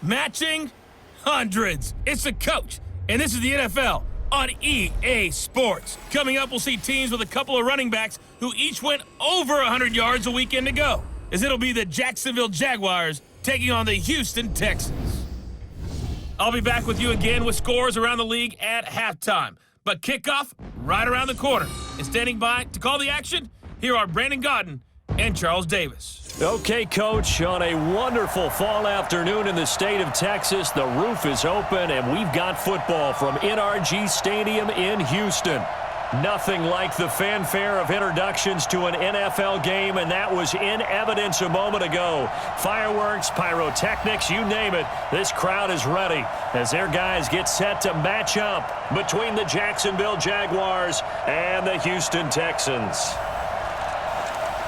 matching hundreds. It's the coach, and this is the NFL on EA Sports. Coming up, we'll see teams with a couple of running backs who each went over 100 yards a weekend ago, as it'll be the Jacksonville Jaguars taking on the Houston Texans. I'll be back with you again with scores around the league at halftime. But kickoff right around the corner. And standing by to call the action, here are Brandon Godden and Charles Davis. Okay, Coach, on a wonderful fall afternoon in the state of Texas, the roof is open, and we've got football from NRG Stadium in Houston. Nothing like the fanfare of introductions to an NFL game, and that was in evidence a moment ago. Fireworks, pyrotechnics, you name it, this crowd is ready as their guys get set to match up between the Jacksonville Jaguars and the Houston Texans.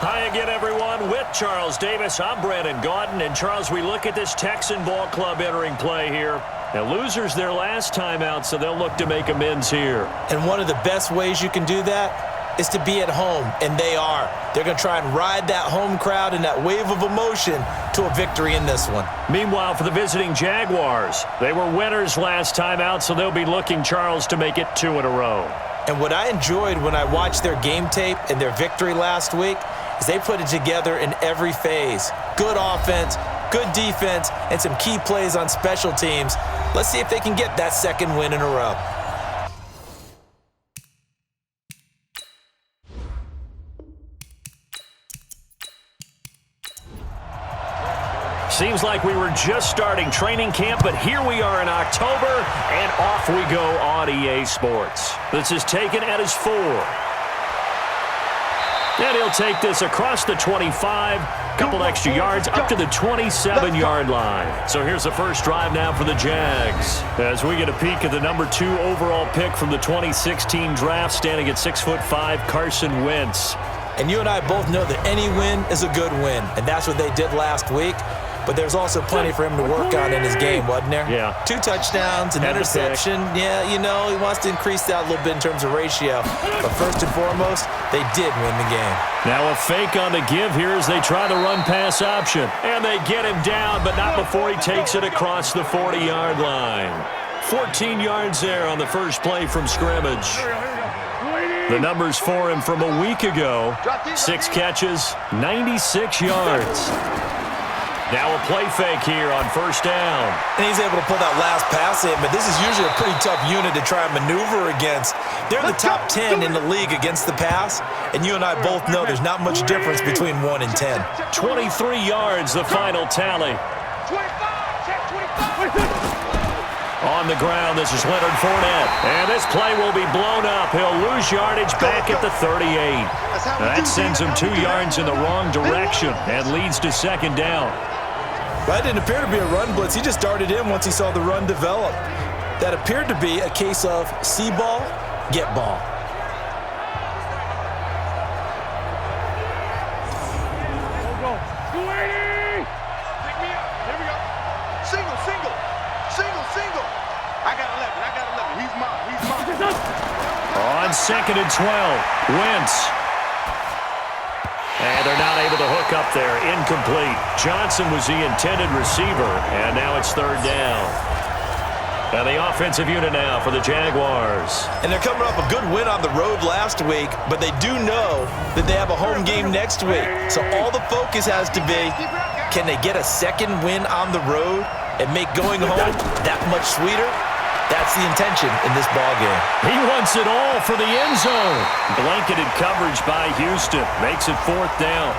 Hi again, everyone. With Charles Davis, I'm Brandon Godden. And, Charles, we look at this Texan ball club entering play here. Now, losers their last time out, so they'll look to make amends here. And one of the best ways you can do that is to be at home, and they are. They're going to try and ride that home crowd and that wave of emotion to a victory in this one. Meanwhile, for the visiting Jaguars, they were winners last time out, so they'll be looking, Charles, to make it 2 in a row. And what I enjoyed when I watched their game tape and their victory last week is they put it together in every phase. Good offense, good defense, and some key plays on special teams. Let's see if they can get that second win in a row. Seems like we were just starting training camp, but here we are in October, and off we go on EA Sports. This is taken at his 4. And he'll take this across the 25, couple extra yards, up to the 27-yard line. So here's the first drive now for the Jags. As we get a peek at the number 2 overall pick from the 2016 draft, standing at 6'5", Carson Wentz. And you and I both know that any win is a good win, and that's what they did last week. But there's also plenty for him to work on in his game, wasn't there? Yeah. 2 touchdowns, an interception. Yeah, you know, he wants to increase that a little bit in terms of ratio. But first and foremost, they did win the game. Now a fake on the give here as they try to run pass option. And they get him down, but not before he takes it across the 40-yard line. 14 yards there on the first play from scrimmage. The numbers for him from a week ago: 6 catches, 96 yards. Now a play fake here on first down. And he's able to pull that last pass in, but this is usually a pretty tough unit to try and maneuver against. They're the top 10 in the league against the pass, and you and I both know there's not much difference between 1 and 10. 23 yards, the final tally. On the ground, this is Leonard Fournette. And this play will be blown up. He'll lose yardage back at the 38. That sends him 2 yards in the wrong direction and leads to second down. That didn't appear to be a run blitz. He just darted in once he saw the run develop. That appeared to be a case of see ball, get ball. On 2nd and 12, Wentz. And they're not able to hook up there. Incomplete. Johnson was the intended receiver, and now it's 3rd down. And the offensive unit now for the Jaguars. And they're coming off a good win on the road last week, but they do know that they have a home game next week. So all the focus has to be, can they get a second win on the road and make going home that much sweeter? That's the intention in this ballgame. He wants it all for the end zone. Blanketed coverage by Houston. Makes it 4th down.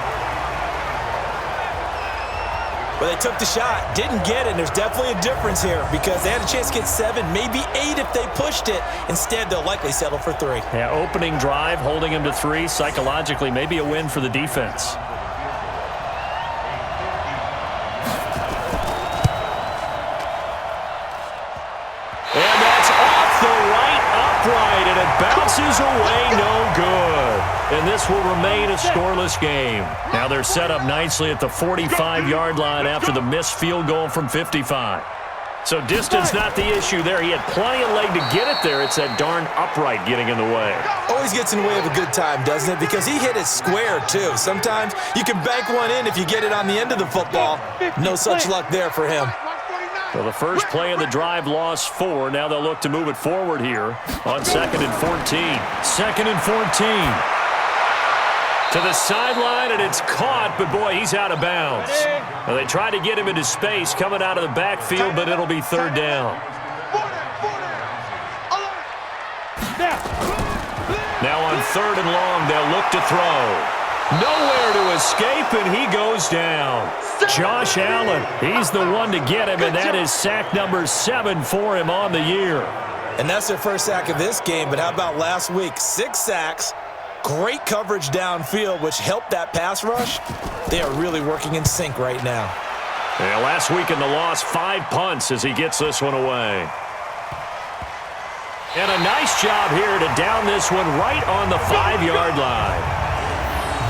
But they took the shot, didn't get it, and there's definitely a difference here because they had a chance to get 7, maybe 8 if they pushed it. Instead, they'll likely settle for 3. Yeah, opening drive, holding him to 3. Psychologically, maybe a win for the defense. And that's off the right upright, and it bounces away no good. And this will remain a scoreless game. Now they're set up nicely at the 45-yard line after the missed field goal from 55. So distance not the issue there. He had plenty of leg to get it there. It's that darn upright getting in the way. Always gets in the way of a good time, doesn't it? Because he hit it square, too. Sometimes you can bank one in if you get it on the end of the football. No such luck there for him. Well, the first play of the drive lost 4. Now they'll look to move it forward here on 2nd and 14. 2nd and 14. To the sideline, and it's caught, but boy, he's out of bounds. Well, they tried to get him into space coming out of the backfield, but it'll be 3rd down. Now on 3rd and long, they'll look to throw. Nowhere to escape, and he goes down. Josh Allen, he's the one to get him, and that is sack number 7 for him on the year. And that's their first sack of this game, but how about last week? 6 sacks, great coverage downfield, which helped that pass rush. They are really working in sync right now. Yeah, last week in the loss, 5 punts as he gets this one away. And a nice job here to down this one right on the 5-yard line.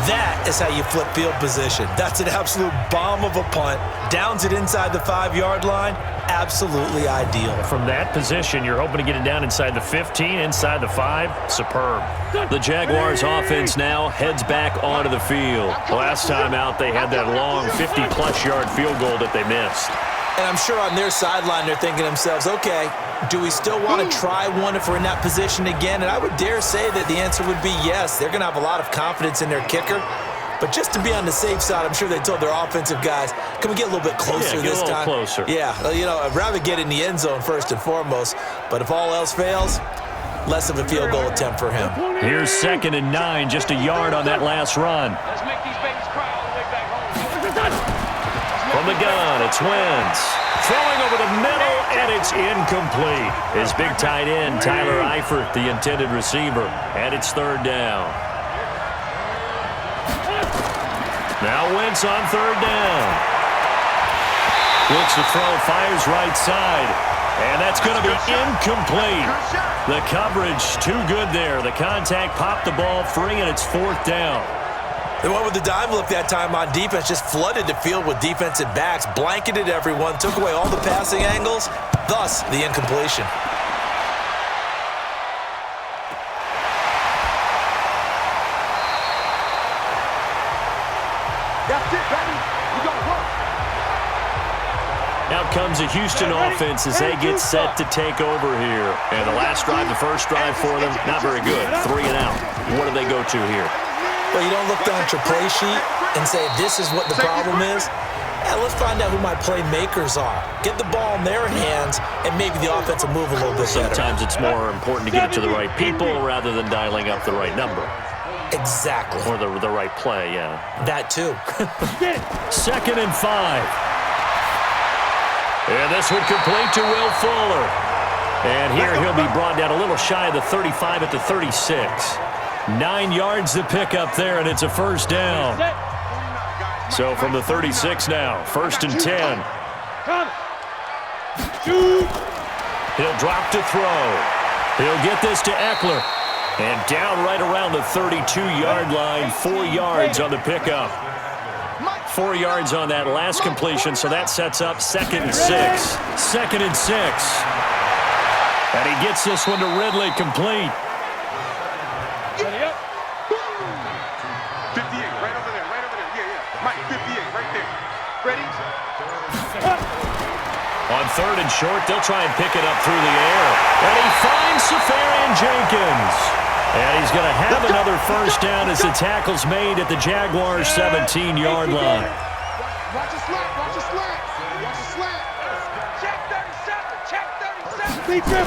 That is how you flip field position. That's an absolute bomb of a punt. Downs it inside the 5-yard line. Absolutely ideal. From that position, you're hoping to get it down inside the 15, inside the 5. Superb. The Jaguars offense now heads back onto the field. Last time out, they had that long 50-plus yard field goal that they missed. And I'm sure on their sideline, they're thinking to themselves, okay, do we still want to try one if we're in that position again? And I would dare say that the answer would be yes. They're going to have a lot of confidence in their kicker. But just to be on the safe side, I'm sure they told their offensive guys, can we get a little bit closer this time? Closer. Yeah, you know, I'd rather get in the end zone first and foremost. But if all else fails, less of a field goal attempt for him. Here's 2nd and 9, just a yard on that last run. Let's make these babies cry all the way back home. From the gun, it's Wentz. Throwing over the middle, and it's incomplete. His big tight end, Tyler Eifert, the intended receiver. And it's 3rd down. Now Wentz on 3rd down. Looks to throw, fires right side. And that's going to be incomplete. The coverage too good there. The contact popped the ball free, and it's 4th down. They went with the dime look that time on defense, just flooded the field with defensive backs, blanketed everyone, took away all the passing angles, thus the incompletion. That's it, baby. We gonna work. Out comes the Houston offense as they get set to take over here. And the last drive, the first drive for them, not very good. 3 and out. What do they go to here? Well, you don't look down at your play sheet and say, this is what the problem is. Yeah, let's find out who my playmakers are. Get the ball in their hands, and maybe the offense will move a little bit better. Sometimes it's more important to get it to the right people rather than dialing up the right number. Exactly. Or the right play, yeah. That too. 2nd and 5. And this would complete to Will Fuller. And here he'll be brought down a little shy of the 35 at the 36. 9 yards to pick up there, and it's a 1st down. So from the 36 now, 1st and 10. He'll drop to throw. He'll get this to Eckler. And down right around the 32-yard line, 4 yards on the pickup. 4 yards on that last completion, so that sets up 2nd and 6. 2nd and 6. And he gets this one to Ridley complete. 58, right over there. Yeah. Mike, 58, right there. Ready? On 3rd and short, they'll try and pick it up through the air. And he finds Safarian-Jenkins. And he's going to have another 1st down as the tackle's made at the Jaguars' 17-yard line. Watch the slant. Check 37.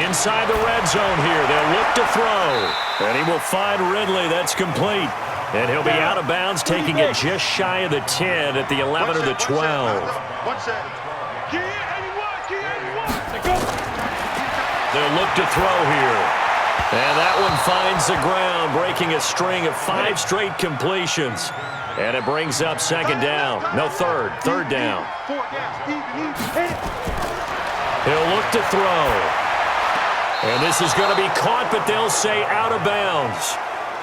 Inside the red zone here, they'll look to throw. And he will find Ridley. That's complete. And he'll be out of bounds, taking it just shy of the 10 at the 11 or the 12. They'll look to throw here. And that one finds the ground, breaking a string of 5 straight completions. And it brings up 2nd down. No, 3rd down. He'll look to throw. And this is going to be caught, but they'll say out of bounds.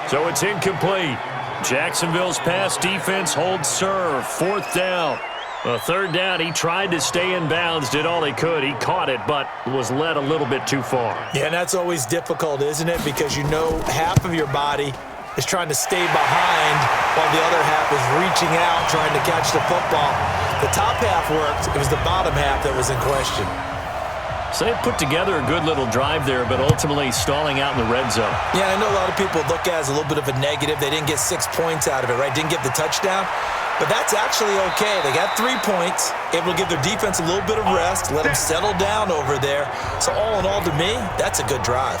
So it's incomplete. Jacksonville's pass defense holds serve. 4th down. 3rd down, he tried to stay in bounds, did all he could. He caught it, but was led a little bit too far. Yeah, and that's always difficult, isn't it? Because you know half of your body is trying to stay behind while the other half is reaching out, trying to catch the football. The top half worked. It was the bottom half that was in question. So they put together a good little drive there, but ultimately stalling out in the red zone. Yeah, I know a lot of people look at it as a little bit of a negative. They didn't get 6 points out of it, right? Didn't get the touchdown. But that's actually okay. They got 3 points, able to give their defense a little bit of rest, let them settle down over there. So all in all, to me, that's a good drive.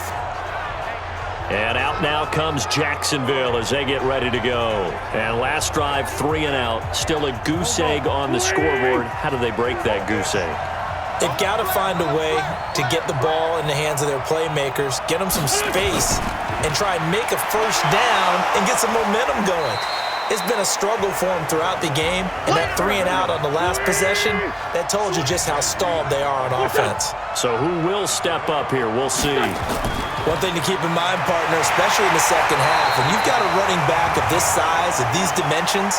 And out now comes Jacksonville as they get ready to go. And last drive, 3 and out. Still a goose egg on the scoreboard. How do they break that goose egg? They've got to find a way to get the ball in the hands of their playmakers, get them some space, and try and make a first down and get some momentum going. It's been a struggle for them throughout the game, and that 3 and out on the last possession, that told you just how stalled they are on offense. So who will step up here? We'll see. One thing to keep in mind, partner, especially in the second half, when you've got a running back of this size, of these dimensions,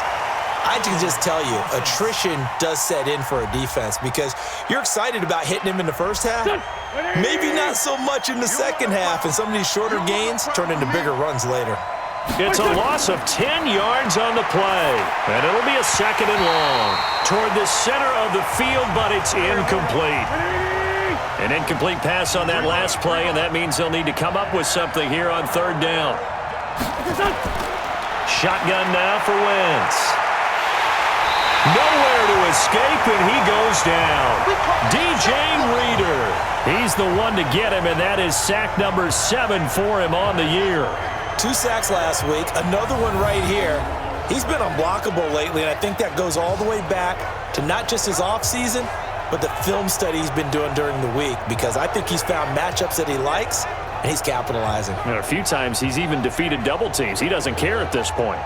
I can just tell you, attrition does set in for a defense because you're excited about hitting him in the first half. Maybe not so much in the second half, and some of these shorter gains turn into bigger runs later. It's a loss of 10 yards on the play, and it'll be a 2nd and long. Toward the center of the field, but it's incomplete. An incomplete pass on that last play, and that means they'll need to come up with something here on 3rd down. Shotgun now for Wentz. Nowhere to escape, and he goes down. DJ Reader. He's the one to get him, and that is sack number 7 for him on the year. 2 sacks last week, another one right here. He's been unblockable lately, and I think that goes all the way back to not just his offseason, but the film study he's been doing during the week, because I think he's found matchups that he likes, and he's capitalizing. And a few times he's even defeated double teams. He doesn't care at this point.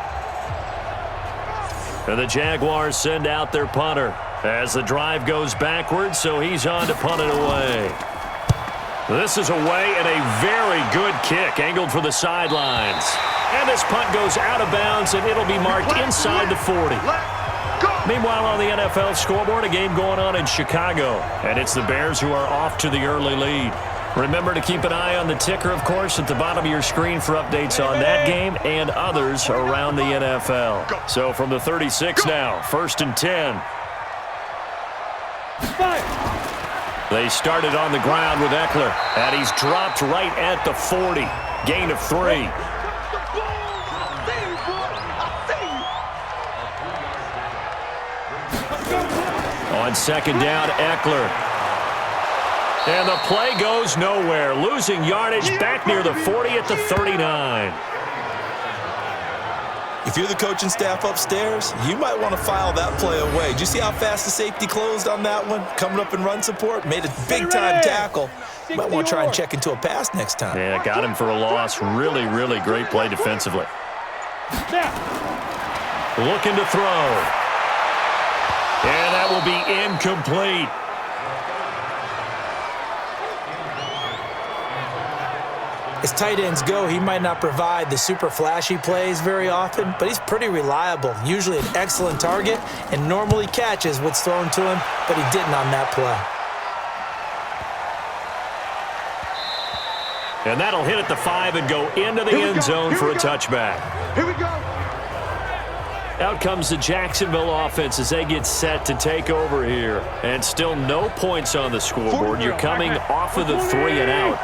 And the Jaguars send out their punter as the drive goes backwards, so he's on to punt it away. This is away and a very good kick, angled for the sidelines. And this punt goes out of bounds, and it'll be marked inside the 40. Meanwhile, on the NFL scoreboard, a game going on in Chicago, and it's the Bears who are off to the early lead. Remember to keep an eye on the ticker, of course, at the bottom of your screen for updates on that game and others around the NFL. So from the 36 now, 1st and 10. They started on the ground with Eckler, and he's dropped right at the 40. Gain of 3. On 2nd down, Eckler. And the play goes nowhere. Losing yardage back near the 40 at the 39. If you're the coaching staff upstairs, you might want to file that play away. Did you see how fast the safety closed on that one? Coming up in run support, made a big-time tackle. You might want to try and check into a pass next time. Yeah, got him for a loss. Really, really great play defensively. Looking to throw. And that will be incomplete. As tight ends go, he might not provide the super flashy plays very often, but he's pretty reliable, usually an excellent target, and normally catches what's thrown to him, but he didn't on that play. And that'll hit at the 5 and go into the end zone for a touchback. Here we go. Out comes the Jacksonville offense as they get set to take over here. And still no points on the scoreboard. You're coming off of the 3 and out.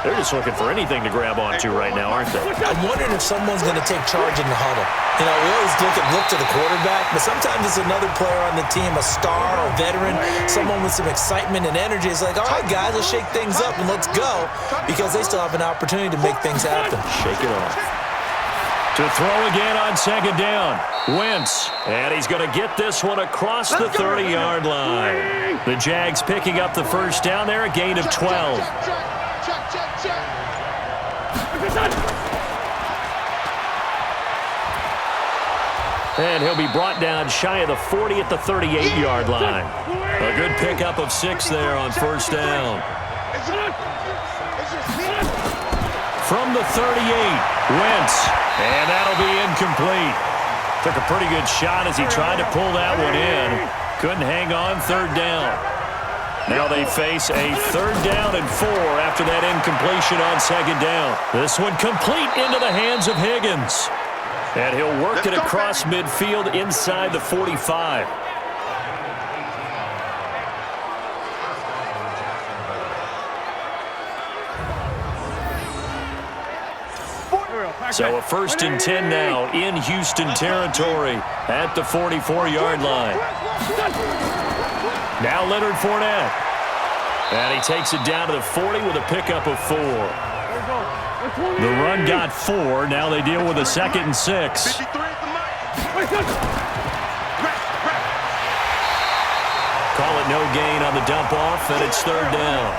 They're just looking for anything to grab onto right now, aren't they? I'm wondering if someone's going to take charge in the huddle. You know, we always look to the quarterback, but sometimes it's another player on the team, a star, a veteran, someone with some excitement and energy. It's like, all right, guys, let's shake things up and let's go, because they still have an opportunity to make things happen. Shake it off. To throw again on 2nd down. Wentz, and he's going to get this one across the 30-yard line. The Jags picking up the first down there, a gain of 12. And he'll be brought down shy of the 40 at the 38-yard line. A good pickup of 6 there on 1st down. From the 38, Wentz, and that'll be incomplete. Took a pretty good shot as he tried to pull that one in. Couldn't hang on 3rd down. Now they face a 3rd down and 4 after that incompletion on 2nd down. This one complete into the hands of Higgins. And he'll work it across midfield inside the 45. So a 1st and 10 now in Houston territory at the 44-yard line. Now Leonard Fournette. And he takes it down to the 40 with a pickup of 4. The run got 4. Now they deal with a 2nd and 6. Call it no gain on the dump off, and it's 3rd down.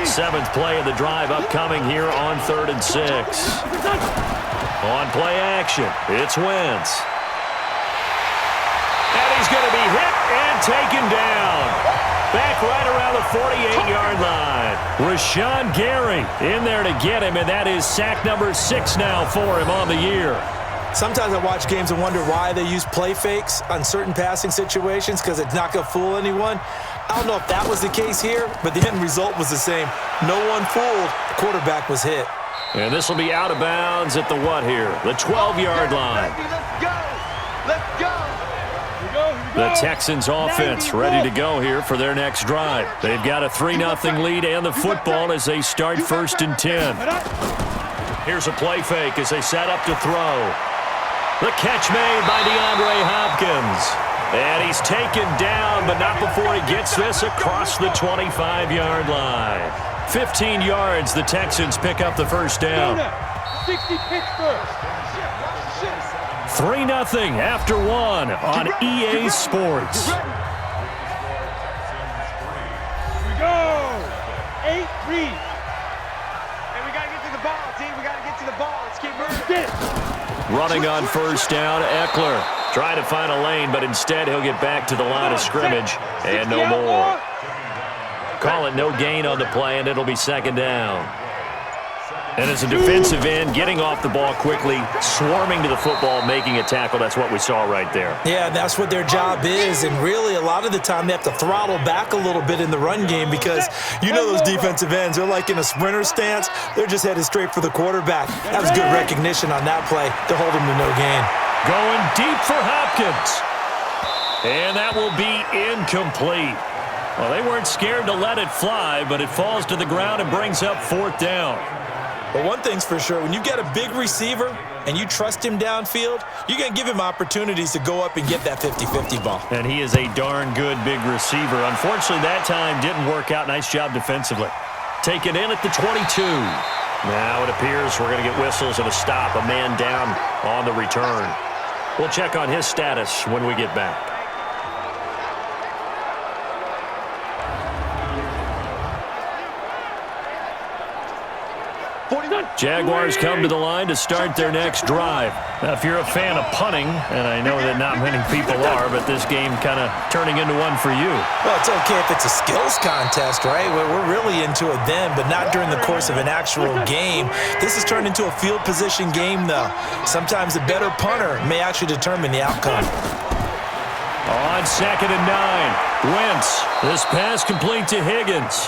7th play of the drive upcoming here on 3rd and 6. On play action, it's Wentz. And he's going to be hit and taken down. Back right around the 48-yard line. Rashawn Gary in there to get him, and that is sack number 6 now for him on the year. Sometimes I watch games and wonder why they use play fakes on certain passing situations, because it's not going to fool anyone. I don't know if that was the case here, but the end result was the same. No one fooled. The quarterback was hit. And this will be out of bounds at the what here? The 12-yard line. Let's go. Let's go. The Texans offense ready to go here for their next drive. They've got a 3-0 lead and the football as they start 1st and 10. Here's a play fake as they set up to throw. The catch made by DeAndre Hopkins. And he's taken down, but not before he gets this across the 25-yard line. 15 yards, the Texans pick up the 1st down. 60 Pittsburgh. 3-0 after 1 on EA Sports. Here we go. 8-3. And we got to get to the ball, team. We got to get to the ball. Let's keep moving. Running on 1st down, Eckler trying to find a lane, but instead he'll get back to the line of scrimmage and no more. Call it no gain on the play, and it'll be 2nd down. And as a defensive end, getting off the ball quickly, swarming to the football, making a tackle, that's what we saw right there. Yeah, that's what their job is, and really a lot of the time they have to throttle back a little bit in the run game because you know those defensive ends, they're like in a sprinter stance. They're just headed straight for the quarterback. That was good recognition on that play to hold him to no gain. Going deep for Hopkins. And that will be incomplete. Well, they weren't scared to let it fly, but it falls to the ground and brings up 4th down. But one thing's for sure, when you got a big receiver and you trust him downfield, you're going to give him opportunities to go up and get that 50-50 ball. And he is a darn good big receiver. Unfortunately, that time didn't work out. Nice job defensively. Taken in at the 22. Now it appears we're going to get whistles and a stop. A man down on the return. We'll check on his status when we get back. Jaguars come to the line to start their next drive. Now, if you're a fan of punting, and I know that not many people are, but this game kind of turning into one for you. Well, it's okay if it's a skills contest, right? We're really into it then, but not during the course of an actual game. This has turned into a field position game, though. Sometimes the better punter may actually determine the outcome. On 2nd and 9, Wentz. This pass complete to Higgins.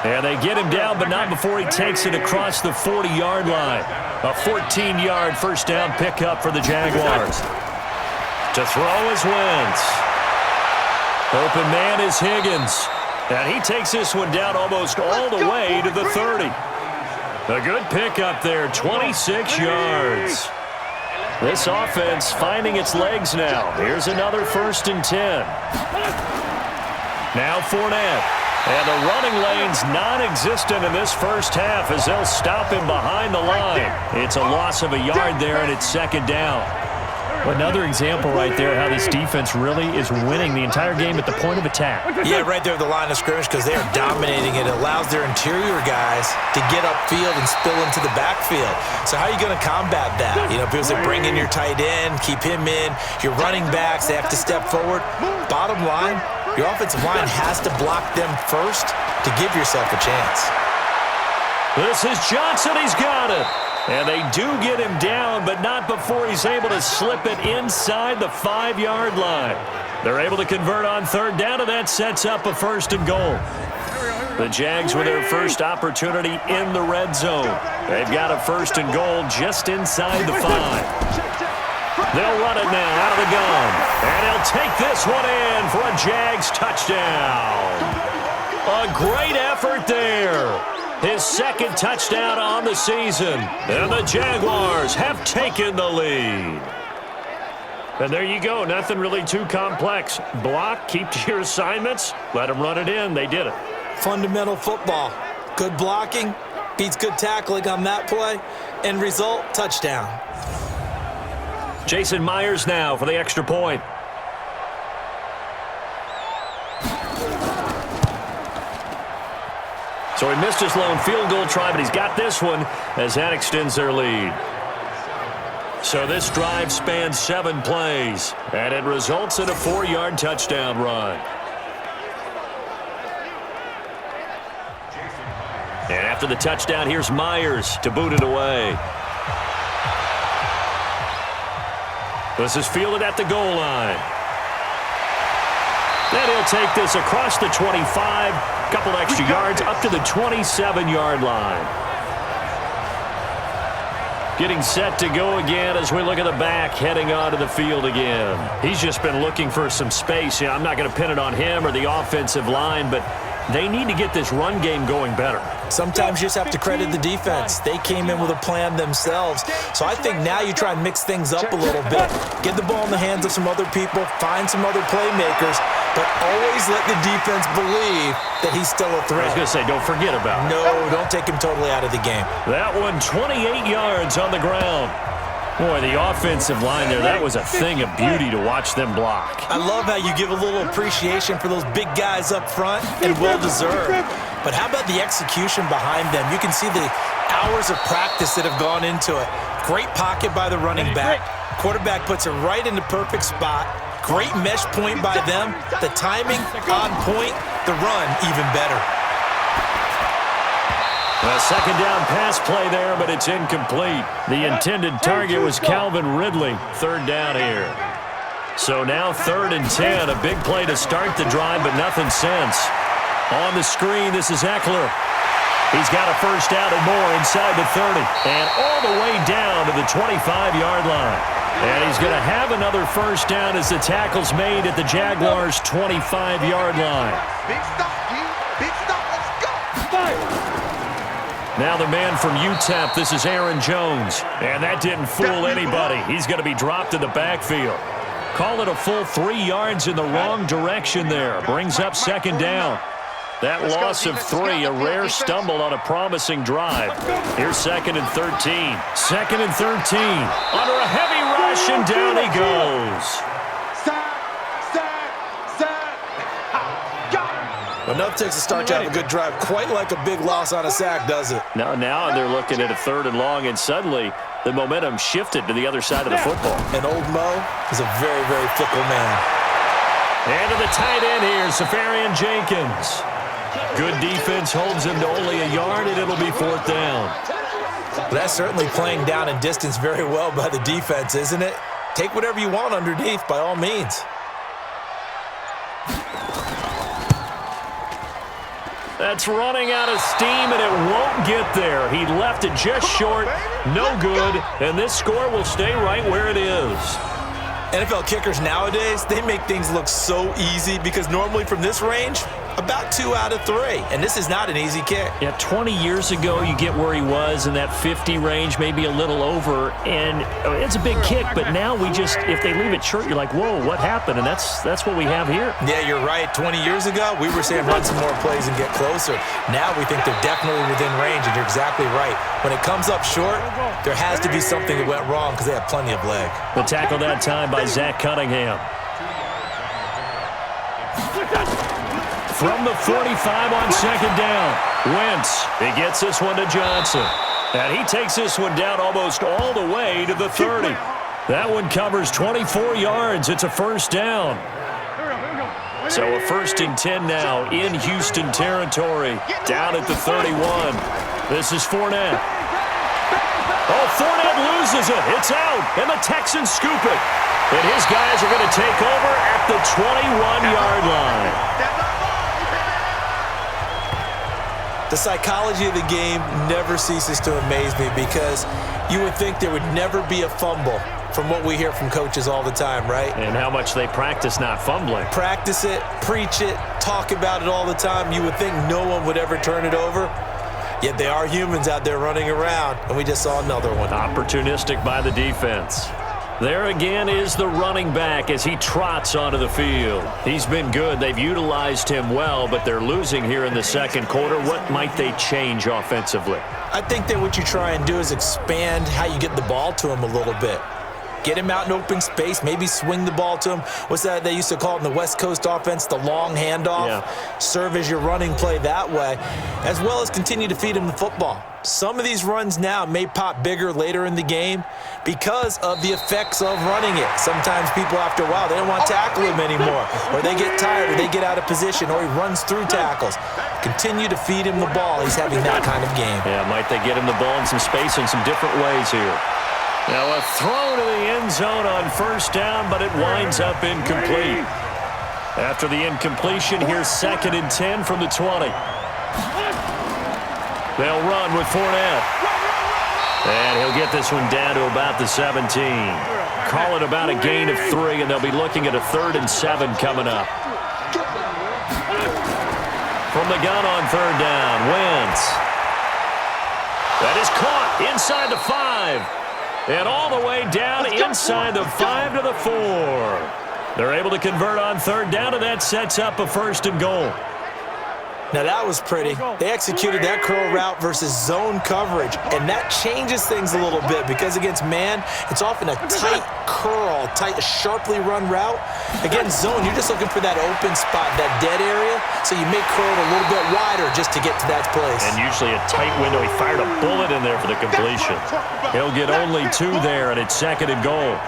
And they get him down, but not before he takes it across the 40-yard line. A 14-yard 1st down pickup for the Jaguars. To throw is Wentz. Open man is Higgins. And he takes this one down almost all the way to the 30. A good pickup there, 26 yards. This offense finding its legs now. Here's another 1st and 10. Now Fournette. And the running lane's non-existent in this 1st half as they'll stop him behind the line. It's a loss of a yard there, and it's 2nd down. Another example right there how this defense really is winning the entire game at the point of attack. Yeah, right there at the line of scrimmage because they are dominating it. It allows their interior guys to get upfield and spill into the backfield. So how are you going to combat that? You know, because they bring in your tight end, keep him in. Your running backs, they have to step forward. Bottom line, your offensive line has to block them first to give yourself a chance. This is Johnson. He's got it. And they do get him down, but not before he's able to slip it inside the 5-yard line. They're able to convert on 3rd down, and that sets up a 1st and goal. The Jags with their first opportunity in the red zone. They've got a 1st and goal just inside the 5. They'll run it now out of the gun. And he'll take this one in for a Jags touchdown. A great effort there. His second touchdown on the season. And the Jaguars have taken the lead. And there you go. Nothing really too complex. Block, keep to your assignments, let them run it in. They did it. Fundamental football. Good blocking beats good tackling on that play. End result, touchdown. Jason Myers now for the extra point. So he missed his lone field goal try, but he's got this one as that extends their lead. So this drive spans 7 plays, and it results in a 4-yard touchdown run. And after the touchdown, here's Myers to boot it away. This is fielded at the goal line. Then he'll take this across the 25, couple extra yards up to the 27-yard line. Getting set to go again as we look at the back heading onto the field again. He's just been looking for some space. I'm not going to pin it on him or the offensive line, but they need to get this run game going better. Sometimes you just have to credit the defense. They came in with a plan themselves. So I think now you try and mix things up a little bit. Get the ball in the hands of some other people, find some other playmakers, but always let the defense believe that he's still a threat. I was going to say, don't forget about it. No, don't take him totally out of the game. That one, 28 yards on the ground. Boy, the offensive line there, that was a thing of beauty to watch them block. I love how you give a little appreciation for those big guys up front, and well-deserved. But how about the execution behind them? You can see the hours of practice that have gone into it. Great pocket by the running back. Quarterback puts it right in the perfect spot. Great mesh point by them. The timing on point. The run even better. A second down pass play there, but it's incomplete. The intended target was Calvin Ridley. Third down here. So now 3rd and 10. A big play to start the drive, but nothing since. On the screen, this is Eckler. He's got a first down and more inside the 30. And all the way down to the 25-yard line. And he's going to have another first down as the tackle's made at the Jaguars' 25-yard line. Big stop, G. Big stop. Let's go. Fire. Now the man from UTEP, this is Aaron Jones. And that didn't fool anybody. He's going to be dropped in the backfield. Call it a full 3 yards in the wrong direction there. Brings up second down. That loss of 3, a rare stumble on a promising drive. Here's 2nd and 13. 2nd and 13. Under a heavy rush, and down he goes. Enough takes to start to have a good drive. Quite like a big loss on a sack, does it? Now they're looking at a 3rd and long, and suddenly the momentum shifted to the other side of the football. And old Mo is a very, very fickle man. And to the tight end here, Safarian Jenkins. Good defense holds him to only a yard, and it'll be 4th down. That's certainly playing down in distance very well by the defense, isn't it? Take whatever you want underneath, by all means. That's running out of steam, and it won't get there. He left it just short, no good, and this score will stay right where it is. NFL kickers nowadays, they make things look so easy because normally from this range, about 2 out of 3. And this is not an easy kick. Yeah, 20 years ago, you get where he was in that 50 range, maybe a little over, and it's a big kick, but now we just, if they leave it short, you're like, whoa, what happened? And that's what we have here. Yeah, you're right. 20 years ago, we were saying run some more plays and get closer. Now we think they're definitely within range, and you're exactly right. When it comes up short, there has to be something that went wrong because they have plenty of leg. The tackle that time by Zach Cunningham. From the 45 on second down, Wentz, he gets this one to Johnson. And he takes this one down almost all the way to the 30. That one covers 24 yards. It's a first down. So a 1st and 10 now in Houston territory, down at the 31. This is Fournette. Oh, Fournette loses it. It's out, and the Texans scoop it. And his guys are going to take over at the 21-yard line. The psychology of the game never ceases to amaze me because you would think there would never be a fumble from what we hear from coaches all the time, right? And how much they practice not fumbling. Practice it, preach it, talk about it all the time. You would think no one would ever turn it over. Yet they are humans out there running around, and we just saw another one. Opportunistic by the defense. There again is the running back as he trots onto the field. He's been good. They've utilized him well, but they're losing here in the second quarter. What might they change offensively? I think that what you try and do is expand how you get the ball to him a little bit. Get him out in open space, maybe swing the ball to him. What's that they used to call it in the West Coast offense, the long handoff? Yeah. Serve as your running play that way, as well as continue to feed him the football. Some of these runs now may pop bigger later in the game because of the effects of running it. Sometimes people, after a while, they don't want to tackle him anymore, or they get tired, or they get out of position, or he runs through tackles. Continue to feed him the ball. He's having that kind of game. Yeah, might they get him the ball in some space in some different ways here. Now a throw to the end zone on first down, but it winds up incomplete. After the incompletion, here's 2nd and 10 from the 20. They'll run with Fournette. And he'll get this one down to about the 17. Call it about a gain of 3, and they'll be looking at a 3rd and 7 coming up. From the gun on 3rd down, Wentz. That is caught inside the 5. And all the way down inside the 5 to the 4. They're able to convert on 3rd down, and that sets up a 1st and goal. Now that was pretty. They executed that curl route versus zone coverage, and that changes things a little bit because against man, it's often a tight curl, sharply run route. Against zone, you're just looking for that open spot, that dead area, so you make curl a little bit wider just to get to that place. And usually a tight window. He fired a bullet in there for the completion. He'll get only 2 there, and it's 2nd and goal.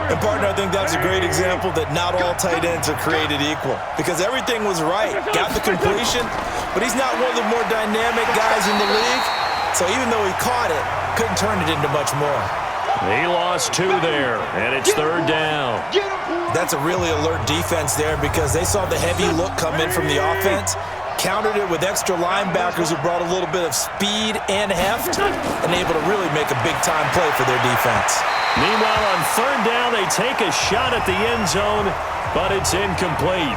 And, partner, I think that's a great example that not all tight ends are created equal because everything was right. Got the completion, but he's not one of the more dynamic guys in the league. So even though he caught it, couldn't turn it into much more. He lost 2 there, and it's 3rd down. That's a really alert defense there because they saw the heavy look come in from the offense, countered it with extra linebackers who brought a little bit of speed and heft, and able to really make a big-time play for their defense. Meanwhile, on 3rd down, they take a shot at the end zone, but it's incomplete.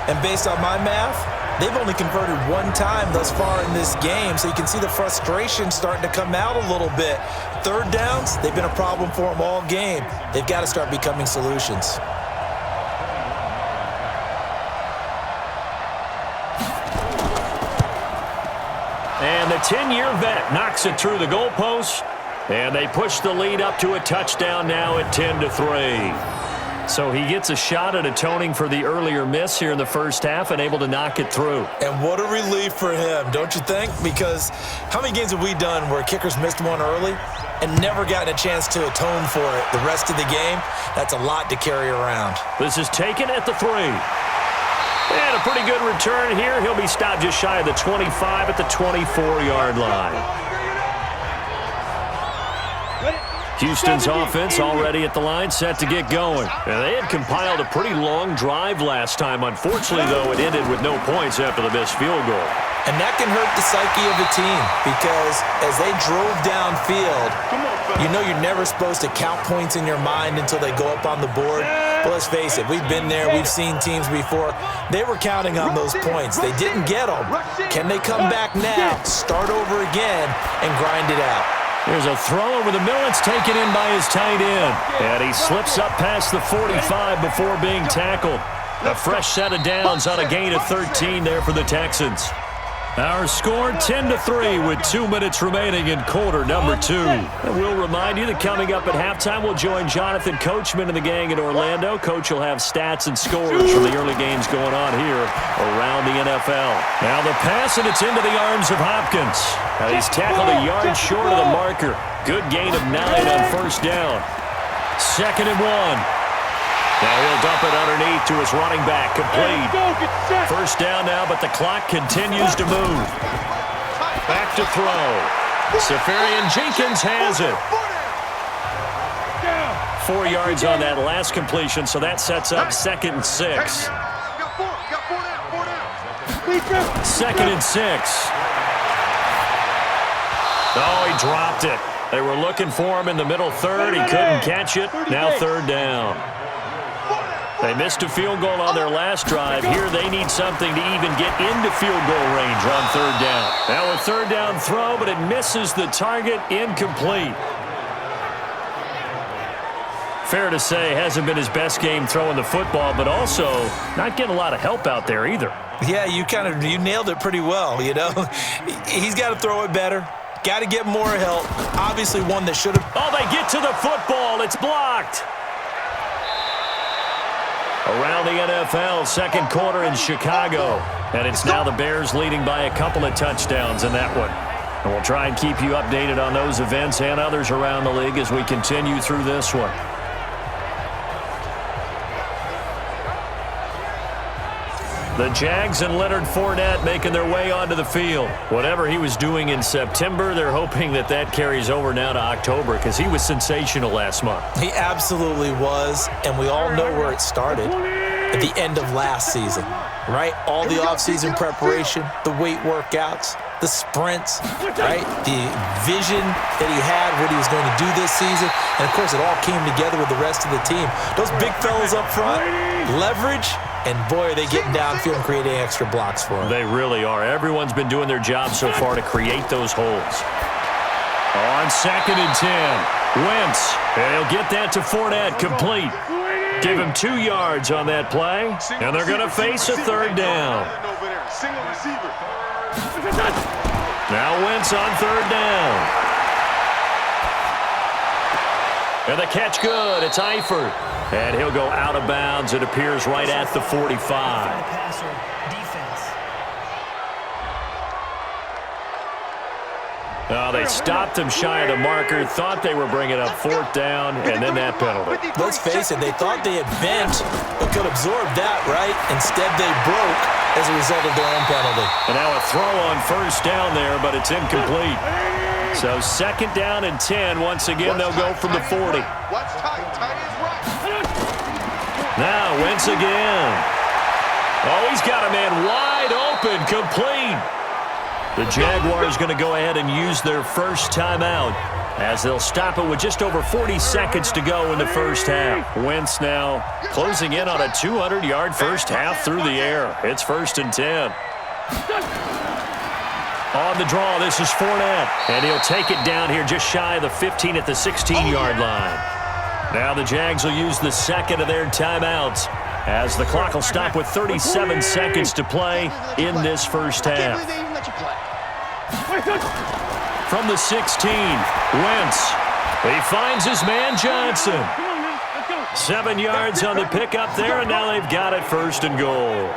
And based on my math, they've only converted 1 time thus far in this game, so you can see the frustration starting to come out a little bit. 3rd downs, they've been a problem for them all game. They've got to start becoming solutions. And the 10-year vet knocks it through the goalpost. And they push the lead up to a touchdown now at 10-3. So he gets a shot at atoning for the earlier miss here in the first half and able to knock it through. And what a relief for him, don't you think? Because how many games have we done where kickers missed one early and never gotten a chance to atone for it the rest of the game? That's a lot to carry around. This is taken at the 3. And a pretty good return here. He'll be stopped just shy of the 25 at the 24-yard line. Houston's offense already at the line, set to get going. And they had compiled a pretty long drive last time. Unfortunately, though, it ended with no points after the missed field goal. And that can hurt the psyche of a team because as they drove downfield, you know you're never supposed to count points in your mind until they go up on the board. But let's face it, we've been there. We've seen teams before. They were counting on those points. They didn't get them. Can they come back now, start over again, and grind it out? There's a throw over the middle. It's taken in by his tight end. And he slips up past the 45 before being tackled. A fresh set of downs on a gain of 13 there for the Texans. Our score 10-3 with 2 minutes remaining in quarter number 2. And we'll remind you that coming up at halftime, we'll join Jonathan Coachman and the gang in Orlando. Coach will have stats and scores from the early games going on here around the NFL. Now the pass, and it's into the arms of Hopkins. Now he's tackled a yard short of the marker. Good gain of 9 on first down. 2nd and 1. Now he'll dump it underneath to his running back, complete. First down now, but the clock continues to move. Back to throw. Safarian Jenkins has it. 4 yards on that last completion, so that sets up 2nd and 6. 2nd and 6. Oh, he dropped it. They were looking for him in the middle 3rd. He couldn't catch it. Now 3rd down. They missed a field goal on their last drive. Here they need something to even get into field goal range on third down. Now a third down throw, but it misses the target, incomplete. Fair to say, hasn't been his best game throwing the football, but also not getting a lot of help out there either. Yeah, you nailed it pretty well, you know. He's got to throw it better. Got to get more help. Obviously one that should have. Oh, they get to the football. It's blocked. Around the NFL, second quarter in Chicago. And it's now the Bears leading by a couple of touchdowns in that one. And we'll try and keep you updated on those events and others around the league as we continue through this one. The Jags and Leonard Fournette making their way onto the field. Whatever he was doing in September, they're hoping that that carries over now to October because he was sensational last month. He absolutely was, and we all know where it started at the end of last season, right? All the offseason preparation, the weight workouts, the sprints, right? The vision that he had, what he was going to do this season, and, of course, it all came together with the rest of the team. Those big fellas up front, leverage. And, boy, are they getting downfield and creating extra blocks for him. They really are. Everyone's been doing their job so far to create those holes. On 2nd and 10, Wentz. And he'll get that to Fournette, complete. Give him 2 yards on that play, and they're going to face a third down. Now Wentz on third down. And the catch good. It's Eifert. And he'll go out of bounds. It appears right at the 45. Oh, they stopped him shy of the marker, thought they were bringing up 4th down, and then that penalty. Let's face it, they thought they had bent but could absorb that, right? Instead, they broke as a result of their own penalty. And now a throw on 1st down there, but it's incomplete. So 2nd down and 10. Once again, they'll go from the 40. Now Wentz again. Oh, he's got a man wide open, complete. The Jaguars going to go ahead and use their first timeout as they'll stop it with just over 40 seconds to go in the first half. Wentz now closing in on a 200-yard first half through the air. It's 1st and 10. On the draw, this is Fournette, and he'll take it down here just shy of the 15 at the 16-yard line. Now the Jags will use the second of their timeouts as the clock will stop with 37 seconds to play in this first half. From the 16, Wentz. He finds his man Johnson. 7 yards on the pickup there, and now they've got it 1st and goal.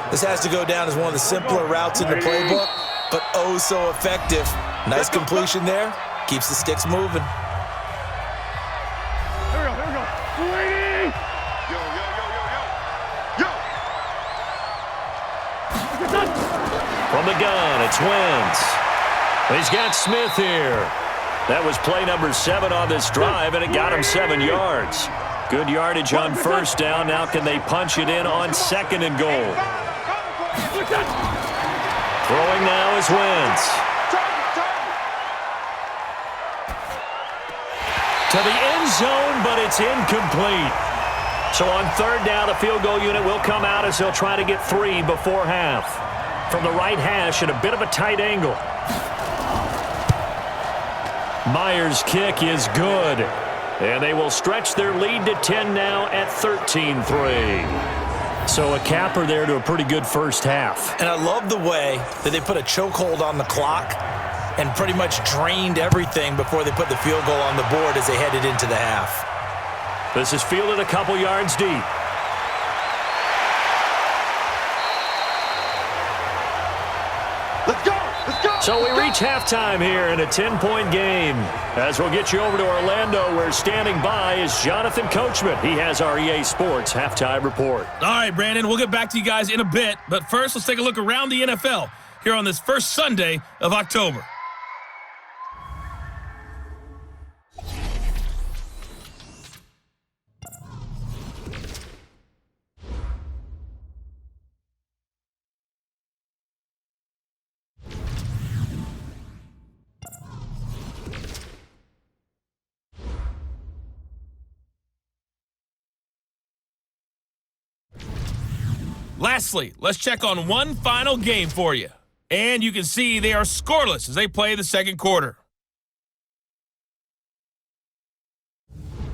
This has to go down as one of the simpler routes in the playbook, but oh so effective. Nice completion there. Keeps the sticks moving. From the gun, it's Wentz. He's got Smith here. That was play number 7 on this drive, and it got him 7 yards. Good yardage on 1st down. Now can they punch it in on 2nd and goal? Throwing now is Wentz. To the end zone, but it's incomplete. So on 3rd down, the field goal unit will come out as they'll try to get 3 before half. From the right hash at a bit of a tight angle. Myers' kick is good. And they will stretch their lead to 10 now at 13-3. So a capper there to a pretty good first half. And I love the way that they put a chokehold on the clock and pretty much drained everything before they put the field goal on the board as they headed into the half. This is fielded a couple yards deep. Let's go! Let's go! So we reach halftime here in a 10-point game. As we'll get you over to Orlando, where standing by is Jonathan Coachman. He has our EA Sports halftime report. All right, Brandon, we'll get back to you guys in a bit. But first, let's take a look around the NFL here on this first Sunday of October. Lastly, let's check on one final game for you. And you can see they are scoreless as they play the second quarter.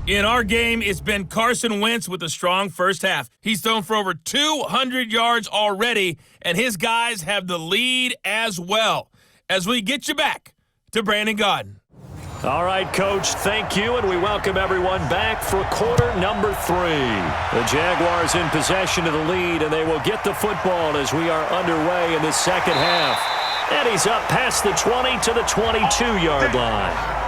In our game, it's been Carson Wentz with a strong first half. He's thrown for over 200 yards already, and his guys have the lead as well. As we get you back to Brandon Gaudin. All right, Coach, thank you, and we welcome everyone back for quarter number 3. The Jaguars in possession of the lead, and they will get the football as we are underway in the second half. And he's up past the 20 to the 22-yard line.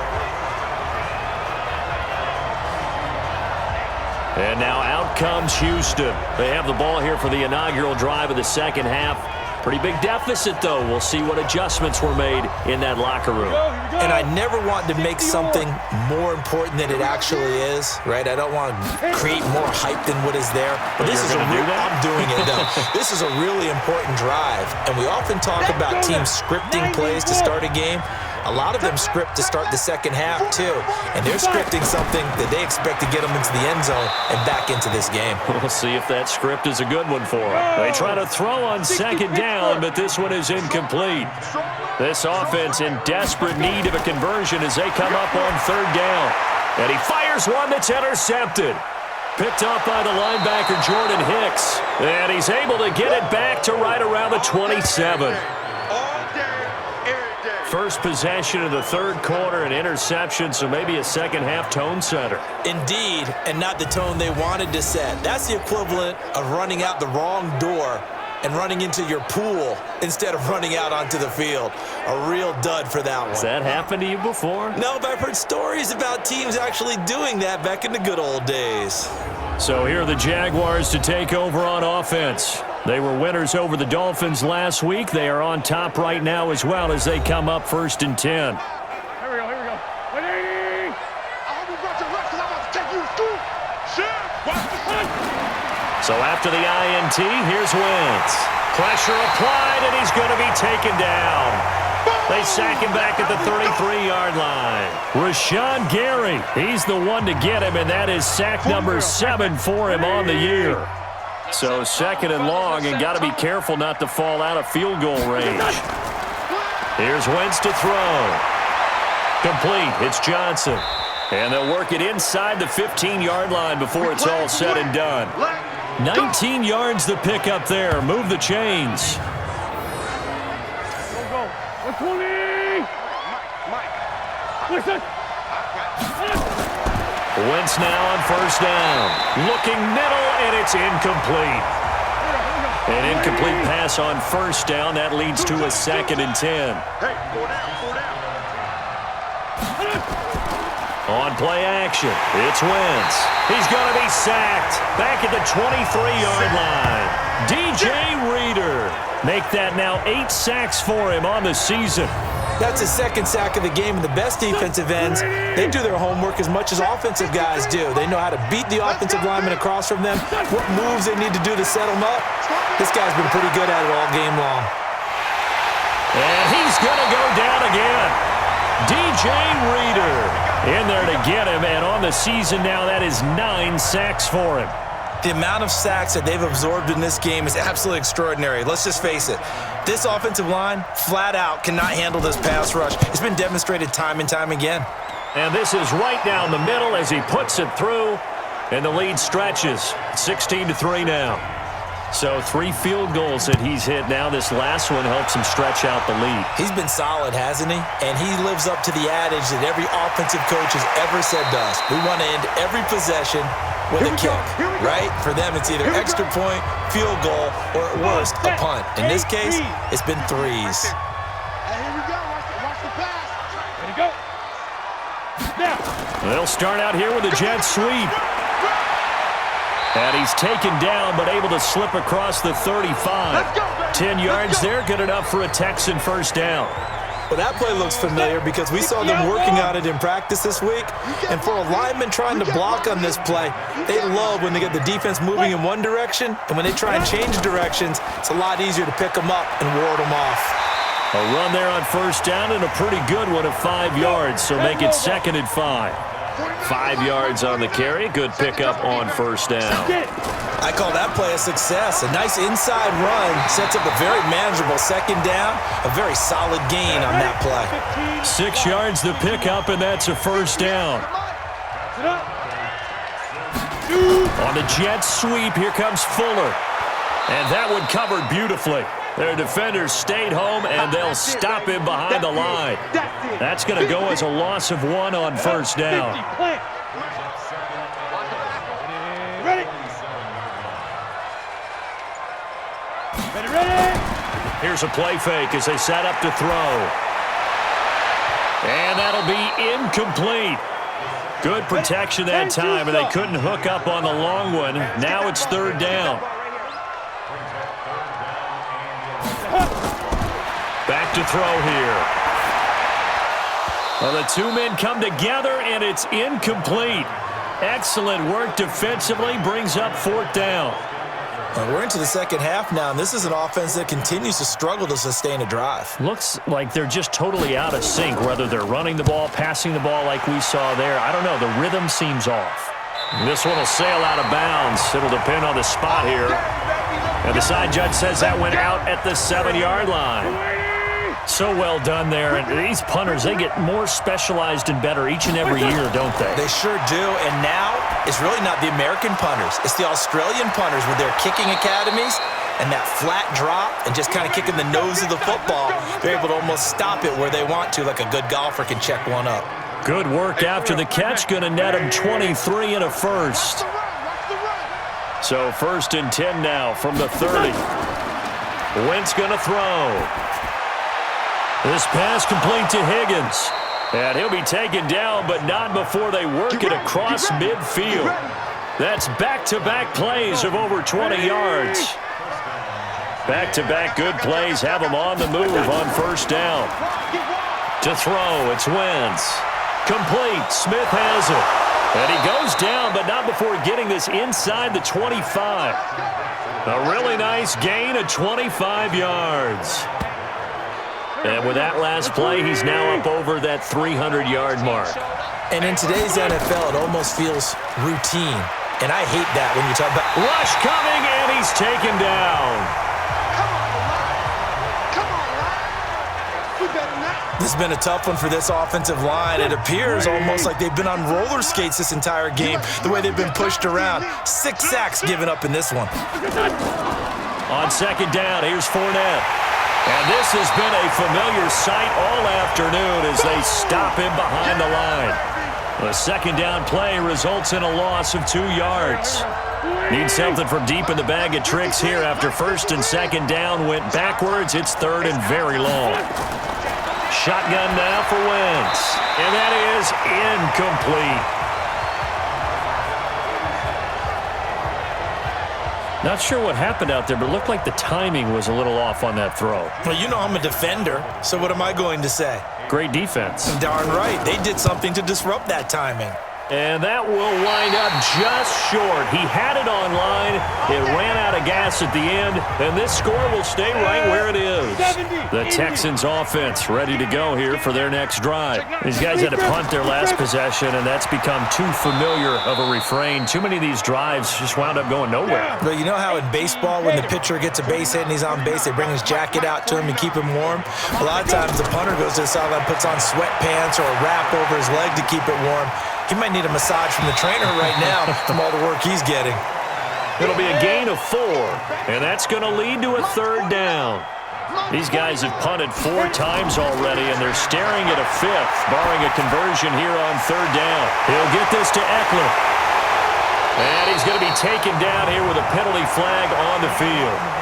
And now out comes Houston. They have the ball here for the inaugural drive of the second half. Pretty big deficit, though. We'll see what adjustments were made in that locker room. And I never want to make something more important than it actually is, right? I don't want to create more hype than what is there. But this is a real, I'm doing it, though. This is a really important drive. And we often talk about teams scripting plays to start a game. A lot of them script to start the second half, too. And they're scripting something that they expect to get them into the end zone and back into this game. We'll see if that script is a good one for them. They try to throw on second down, but this one is incomplete. This offense in desperate need of a conversion as they come up on third down. And he fires one that's intercepted. Picked up by the linebacker, Jordan Hicks. And he's able to get it back to right around the 27. First possession of the third quarter, an interception, so maybe a second-half tone setter. Indeed, and not the tone they wanted to set. That's the equivalent of running out the wrong door and running into your pool instead of running out onto the field. A real dud for that one. Has that happened to you before? No, but I've heard stories about teams actually doing that back in the good old days. So here are the Jaguars to take over on offense. They were winners over the Dolphins last week. They are on top right now as well as they come up 1st and 10. Here we go, here we go. Ready? I hope you brought your reps because I'm about to take you to school. Shit, watch the sun. So after the INT, here's Wentz. Pressure applied, and he's going to be taken down. They sack him back at the 33-yard line. Rashawn Gary, he's the one to get him, and that is sack number 7 for him on the year. So second and long, and got to be careful not to fall out of field goal range. Here's Wentz to throw. Complete. It's Johnson. And they'll work it inside the 15-yard line before it's all said and done. 19 yards to pick up there. Move the chains. Go. 120. Mike. Listen. Wentz now on first down. Looking middle, and it's incomplete. An incomplete pass on first down. That leads to a 2nd and 10. Hey, 4 down. On play action, it's Wentz. He's going to be sacked. Back at the 23-yard line. DJ Reader. Make that now 8 sacks for him on the season. That's his 2nd sack of the game, and the best defensive ends, they do their homework as much as offensive guys do. They know how to beat the offensive lineman across from them, what moves they need to do to set them up. This guy's been pretty good at it all game long. And he's going to go down again. DJ Reader in there to get him, and on the season now, that is 9 sacks for him. The amount of sacks that they've absorbed in this game is absolutely extraordinary. Let's just face it. This offensive line, flat out, cannot handle this pass rush. It's been demonstrated time and time again. And this is right down the middle as he puts it through, and the lead stretches. 16-3 now. So 3 field goals that he's hit now. This last one helps him stretch out the lead. He's been solid, hasn't he? And he lives up to the adage that every offensive coach has ever said to us. We want to end every possession with a kick, right? For them, it's either extra point, field goal, or at worst, a punt. In this case, it's been 3s. Here we go. Watch the pass. Ready, go. Now. They'll start out here with a jet sweep. And he's taken down, but able to slip across the 35. 10 yards there, good enough for a Texan first down. Well, that play looks familiar because we saw them working on it in practice this week. And for a lineman trying to block on this play, they love when they get the defense moving in one direction. And when they try and change directions, it's a lot easier to pick them up and ward them off. A run there on first down and a pretty good one of 5 yards, so make it 2nd and 5. 5 yards on the carry. Good pickup on first down. I call that play a success. A nice inside run sets up a very manageable second down. A very solid gain on that play. 6 yards the pickup, and that's a first down. On the jet sweep, here comes Fuller. And that one covered beautifully. Their defenders stayed home, and they'll stop him behind the line. That's going to go as a loss of 1 on first down. Here's a play fake as they set up to throw. And that'll be incomplete. Good protection that time, and they couldn't hook up on the long one. Now it's third down. Back to throw here. Well, the two men come together, and it's incomplete. Excellent work defensively, brings up fourth down. Well, we're into the second half now, and this is an offense that continues to struggle to sustain a drive. Looks like they're just totally out of sync, whether they're running the ball, passing the ball like we saw there. I don't know. The rhythm seems off. This one will sail out of bounds. It'll depend on the spot here. And the side judge says that went out at the 7-yard line. So well done there. And these punters, they get more specialized and better each and every year, don't they? They sure do. And now it's really not the American punters. It's the Australian punters with their kicking academies and that flat drop and just kind of kicking the nose of the football. They're able to almost stop it where they want to, like a good golfer can check one up. Good work after the catch. Going to net him 23 and a first. So 1st and 10 now from the 30. Wentz going to throw. This pass complete to Higgins. And he'll be taken down, but not before they work it across midfield. That's back-to-back plays of over 20 yards. Back-to-back good plays have him on the move on first down. To throw, it's Wentz. Complete, Smith has it. And he goes down, but not before getting this inside the 25. A really nice gain of 25 yards. And with that last play, he's now up over that 300-yard mark. And in today's NFL, it almost feels routine. And I hate that when you talk about... Rush coming, and he's taken down. Come on, Ryan. We better not. This has been a tough one for this offensive line. It appears almost like they've been on roller skates this entire game, the way they've been pushed around. 6 sacks given up in this one. On second down, here's Fournette. And this has been a familiar sight all afternoon as they stop him behind the line. The second down play results in a loss of 2 yards. Need something from deep in the bag of tricks here after 1st and 2nd down went backwards. It's 3rd and very long. Shotgun now for Wentz. And that is incomplete. Not sure what happened out there, but it looked like the timing was a little off on that throw. Well, you know I'm a defender, so what am I going to say? Great defense. Darn right. They did something to disrupt that timing. And that will wind up just short. He had it on line. It ran out of gas at the end, and this score will stay right where it is. The Texans offense ready to go here for their next drive. These guys had to punt their last possession, and that's become too familiar of a refrain. Too many of these drives just wound up going nowhere. But you know how in baseball, when the pitcher gets a base hit and he's on base, they bring his jacket out to him to keep him warm? A lot of times the punter goes to the sideline, puts on sweatpants or a wrap over his leg to keep it warm. He might need a massage from the trainer right now from all the work he's getting. It'll be a gain of 4, and that's going to lead to a 3rd down. These guys have punted 4 times already, and they're staring at a 5th, barring a conversion here on 3rd down. He'll get this to Eckler. And he's going to be taken down here with a penalty flag on the field.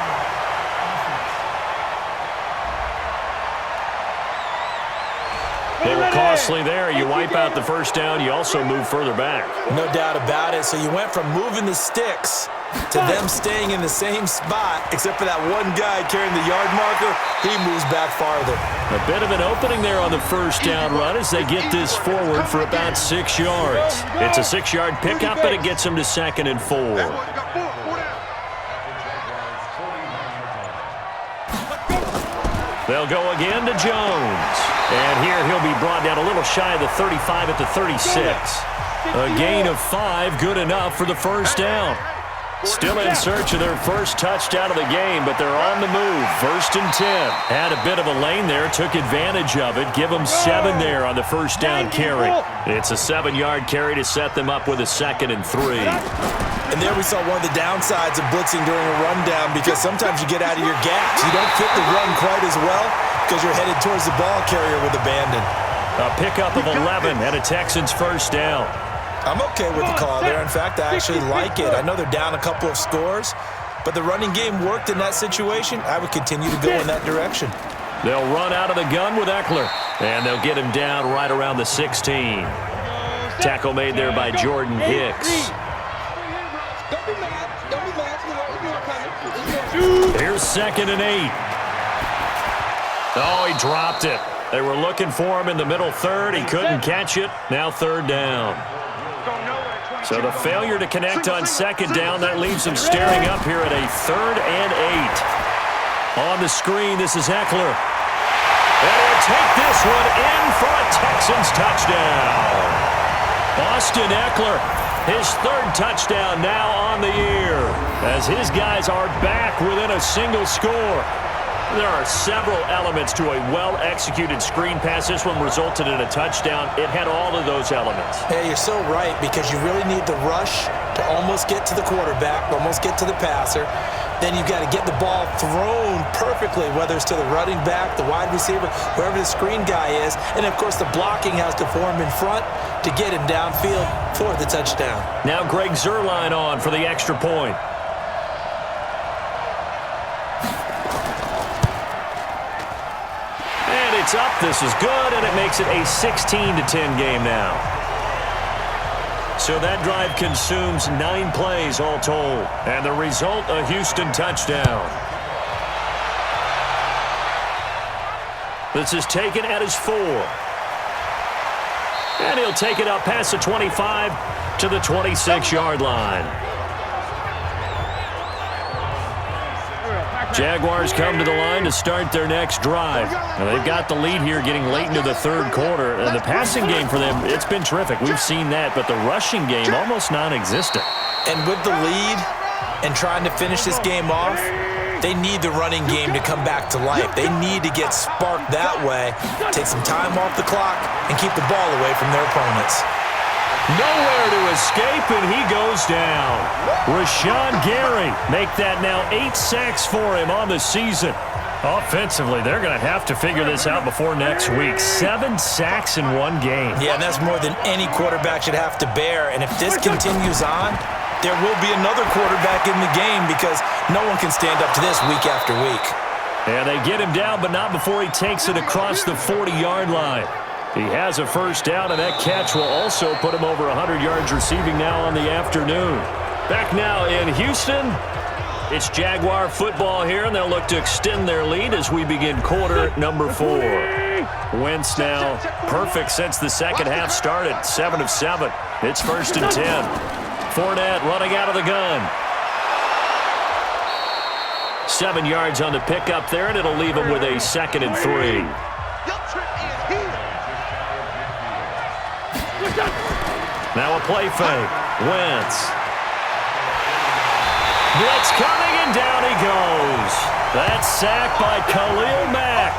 A little costly there. You wipe out the first down. You also move further back. No doubt about it. So you went from moving the sticks to them staying in the same spot, except for that one guy carrying the yard marker. He moves back farther. A bit of an opening there on the first down run as they get this forward for about 6 yards. It's a 6-yard pickup, and it gets them to 2nd and 4. They'll go again to Jones. And here he'll be brought down a little shy of the 35 at the 36. A gain of 5, good enough for the first down. Still in search of their first touchdown of the game, but they're on the move. 1st and 10. Had a bit of a lane there, took advantage of it. Give them 7 there on the first down carry. It's a 7-yard carry to set them up with a 2nd and 3. And there we saw one of the downsides of blitzing during a rundown, because sometimes you get out of your gaps. You don't fit the run quite as well because you're headed towards the ball carrier with abandon. A pickup of 11 and a Texans first down. I'm okay with the call there. In fact, I actually like it. I know they're down a couple of scores, but the running game worked in that situation. I would continue to go in that direction. They'll run out of the gun with Eckler, and they'll get him down right around the 16. Tackle made there by Jordan Hicks. Here's 2nd and 8. Oh, he dropped it. They were looking for him in the middle third. He couldn't catch it. Now 3rd down. So the failure to connect on 2nd down, that leaves him staring up here at a 3rd and 8. On the screen, this is Eckler. And he'll take this one in for a Texans touchdown. Austin Eckler, his 3rd touchdown now on the year, as his guys are back within a single score. There are several elements to a well-executed screen pass. This one resulted in a touchdown. It had all of those elements. Yeah, you're so right, because you really need the rush to almost get to the quarterback, almost get to the passer. Then you've got to get the ball thrown perfectly, whether it's to the running back, the wide receiver, whoever the screen guy is. And, of course, the blocking has to form in front to get him downfield for the touchdown. Now Greg Zuerlein on for the extra point. It's up. This is good, and it makes it a 16-10 game now. So that drive consumes 9 plays all told, and the result, a Houston touchdown. This is taken at his 4. And he'll take it up past the 25 to the 26-yard line. Jaguars come to the line to start their next drive. Now, they've got the lead here getting late into the 3rd quarter. And the passing game for them, it's been terrific. We've seen that, but the rushing game almost non-existent. And with the lead and trying to finish this game off, they need the running game to come back to life. They need to get sparked that way, take some time off the clock, and keep the ball away from their opponents. Nowhere to escape, and he goes down. Rashawn Gary make that now 8 sacks for him on the season. Offensively, they're going to have to figure this out before next week. 7 sacks in one game. Yeah, and that's more than any quarterback should have to bear. And if this continues on, there will be another quarterback in the game, because no one can stand up to this week after week. And they get him down, but not before he takes it across the 40-yard line. He has a first down, and that catch will also put him over 100 yards receiving now on the afternoon. Back now in Houston, it's Jaguar football here, and they'll look to extend their lead as we begin quarter number 4. Wentz now perfect since the second half started, 7 of 7. It's 1st and 10. Fournette running out of the gun. 7 yards on the pickup there, and it'll leave him with a 2nd and 3. Now a play fake. Wentz. Blitz coming, and down he goes. That's sacked by Khalil Mack.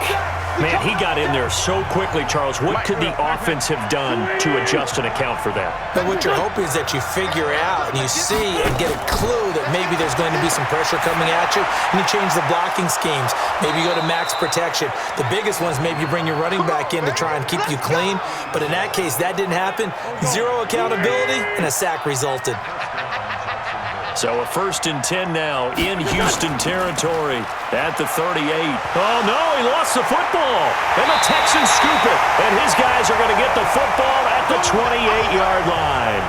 Man, he got in there so quickly, Charles. What could the offense have done to adjust and account for that? But what you're hoping is that you figure out and you see and get a clue that maybe there's going to be some pressure coming at you, and you change the blocking schemes. Maybe you go to max protection. The biggest ones, maybe you bring your running back in to try and keep you clean. But in that case, that didn't happen. 0 accountability, and a sack resulted. So a 1st and 10 now in Houston territory at the 38. Oh, no, he lost the football. And the Texans scoop it. And his guys are going to get the football at the 28-yard line.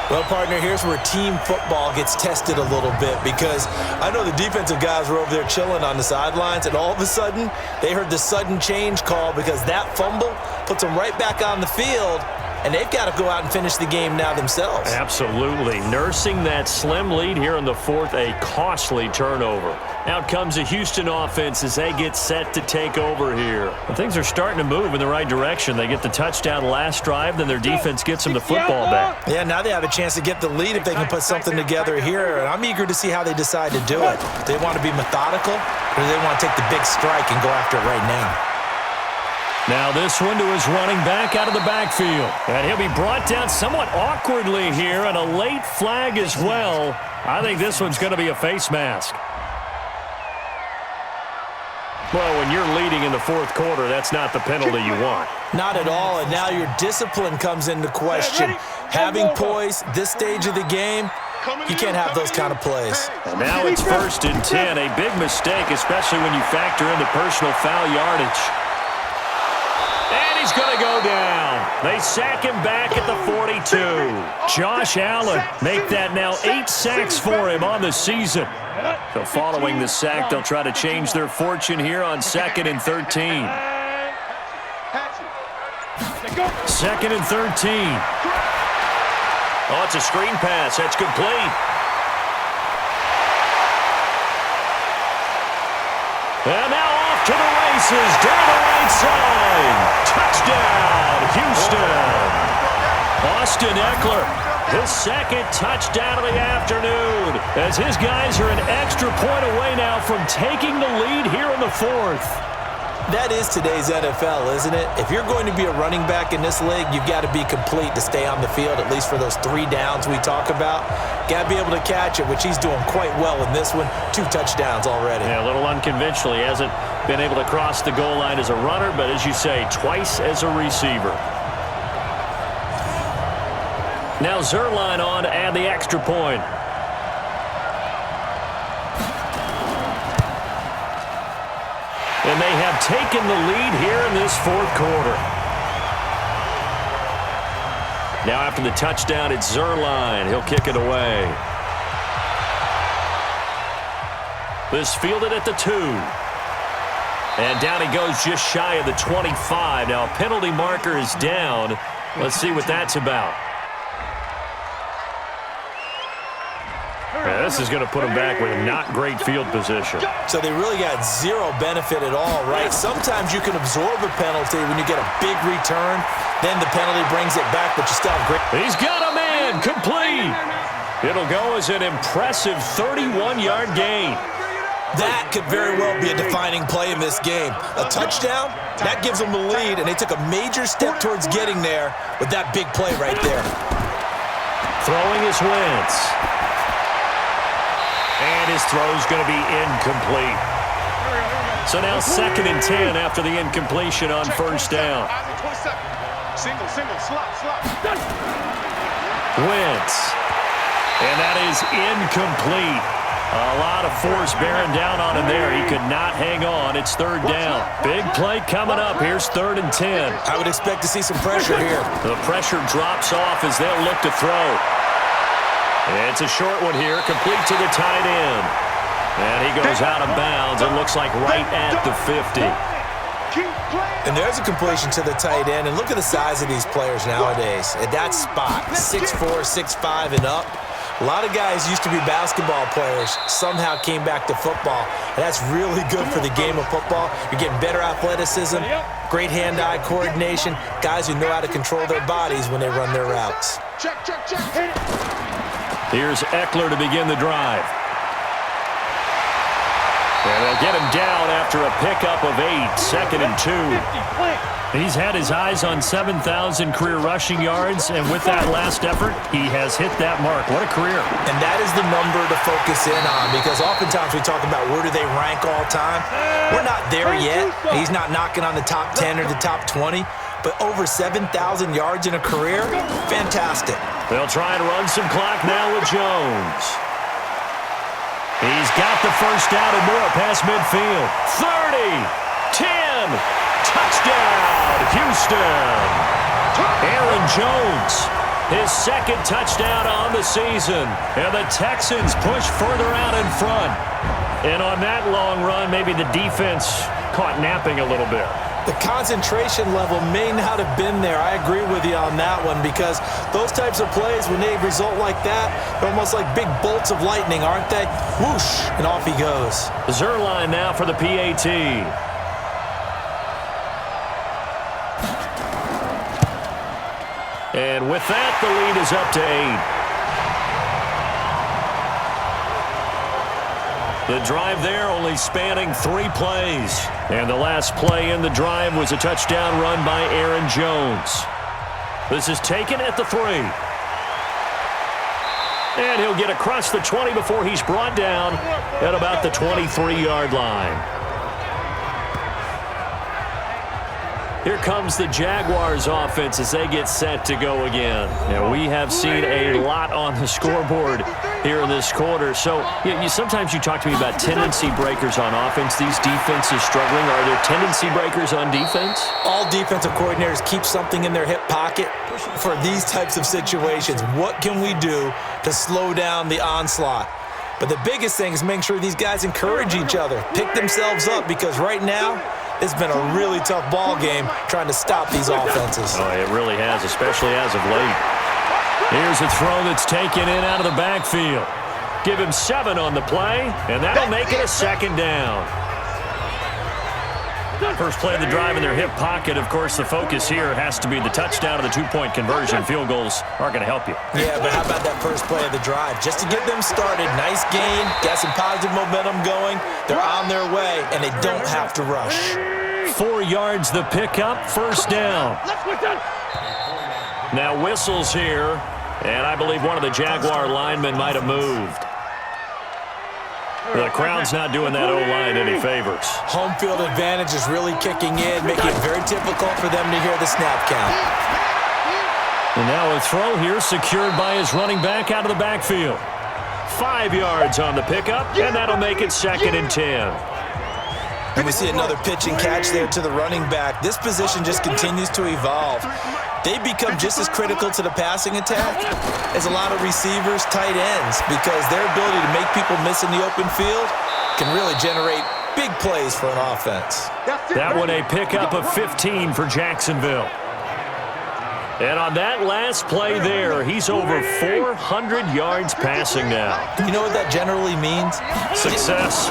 Well, partner, here's where team football gets tested a little bit, because I know the defensive guys were over there chilling on the sidelines, and all of a sudden, they heard the sudden change call, because that fumble puts them right back on the field, and they've got to go out and finish the game now themselves. Absolutely. Nursing that slim lead here in the 4th, a costly turnover. Out comes the Houston offense as they get set to take over here. And things are starting to move in the right direction. They get the touchdown last drive, then their defense gets them the football back. Yeah, now they have a chance to get the lead if they can put something together here. And I'm eager to see how they decide to do it. Do they want to be methodical, or do they want to take the big strike and go after it right now? Now this one to his running back out of the backfield. And he'll be brought down somewhat awkwardly here, and a late flag as well. I think this one's going to be a face mask. Well, when you're leading in the fourth quarter, that's not the penalty you want. Not at all, and now your discipline comes into question. Having poise this stage of the game, you can't have those kind of plays. And now it's 1st and 10, a big mistake, especially when you factor in the personal foul yardage. And he's going to go down. They sack him back at the 42. Josh Allen make that now 8 sacks for him on the season. So following the sack, they'll try to change their fortune here on 2nd and 13. 2nd and 13. Oh, it's a screen pass. That's complete. And now off to the races down the right side. Touchdown, Houston. Austin Eckler, his 2nd touchdown of the afternoon, as his guys are an extra point away now from taking the lead here in the 4th. That is today's NFL, isn't it? If you're going to be a running back in this league, you've got to be complete to stay on the field, at least for those 3 downs we talk about. Got to be able to catch it, which he's doing quite well in this one. 2 touchdowns already. Yeah, a little unconventional. He hasn't been able to cross the goal line as a runner, but as you say, twice as a receiver. Now Zerline on to add the extra point. And they have taken the lead here in this 4th quarter. Now after the touchdown, it's Zerline. He'll kick it away. This fielded at the 2. And down he goes just shy of the 25. Now a penalty marker is down. Let's see what that's about. Yeah, this is going to put them back with not great field position. So they really got 0 benefit at all, right? Sometimes you can absorb a penalty when you get a big return. Then the penalty brings it back, but you still have great. He's got a man complete. It'll go as an impressive 31-yard gain. That could very well be a defining play in this game. A touchdown, that gives them the lead, and they took a major step towards getting there with that big play right there. Throwing his Wentz. And his throw's going to be incomplete. So now 2nd and 10 after the incompletion on 1st down. Single, slot. Wentz. And that is incomplete. A lot of force bearing down on him there. He could not hang on. It's 3rd down. Big play coming up. Here's 3rd and 10. I would expect to see some pressure here. The pressure drops off as they'll look to throw. It's a short one here, complete to the tight end. And he goes out of bounds. It looks like right at the 50. And there's a completion to the tight end. And look at the size of these players nowadays. At that spot, 6'4", 6'5", and up. A lot of guys used to be basketball players, somehow came back to football. And that's really good for the game of football. You're getting better athleticism, great hand-eye coordination, guys who know how to control their bodies when they run their routes. Check. Here's Eckler to begin the drive. And they'll get him down after a pickup of 8, 2nd and 2. He's had his eyes on 7,000 career rushing yards, and with that last effort, he has hit that mark. What a career. And that is the number to focus in on, because oftentimes we talk about where do they rank all time. We're not there yet. He's not knocking on the top 10 or the top 20, but over 7,000 yards in a career, fantastic. They'll try and run some clock now with Jones. He's got the first down and more past midfield. 30, 10, touchdown, Houston. Aaron Jones, his 2nd touchdown on the season. And the Texans push further out in front. And on that long run, maybe the defense caught napping a little bit. The concentration level may not have been there. I agree with you on that one because those types of plays, when they result like that, they're almost like big bolts of lightning, aren't they? Whoosh, and off he goes. Zerline now for the PAT. And with that, the lead is up to 8. The drive there only spanning 3 plays. And the last play in the drive was a touchdown run by Aaron Jones. This is taken at the 3. And he'll get across the 20 before he's brought down at about the 23-yard line. Here comes the Jaguars offense as they get set to go again. And we have seen a lot on the scoreboard here in this quarter. So sometimes you talk to me about tendency breakers on offense. These defenses struggling. Are there tendency breakers on defense? All defensive coordinators keep something in their hip pocket for these types of situations. What can we do to slow down the onslaught? But the biggest thing is making sure these guys encourage each other, pick themselves up, because right now, it's been a really tough ball game trying to stop these offenses. Oh, it really has, especially as of late. Here's a throw that's taken in out of the backfield. Give him 7 on the play, and that'll make it a 2nd down. First play of the drive in their hip pocket. Of course, the focus here has to be the touchdown of the 2-point conversion. Field goals aren't going to help you. Yeah, but how about that first play of the drive? Just to get them started, nice gain, got some positive momentum going. They're on their way, and they don't have to rush. 4 yards the pickup, 1st down. Now whistles here, and I believe one of the Jaguar linemen might have moved. The crowd's not doing that O-line any favors. Home field advantage is really kicking in, making it very difficult for them to hear the snap count. And now a throw here secured by his running back out of the backfield. 5 yards on the pickup, and that'll make it 2nd and 10. And we see another pitch and catch there to the running back. This position just continues to evolve. They become just as critical to the passing attack as a lot of receivers, tight ends, because their ability to make people miss in the open field can really generate big plays for an offense. That one a pickup of 15 for Jacksonville. And on that last play there, he's over 400 yards passing now. You know what that generally means? Success.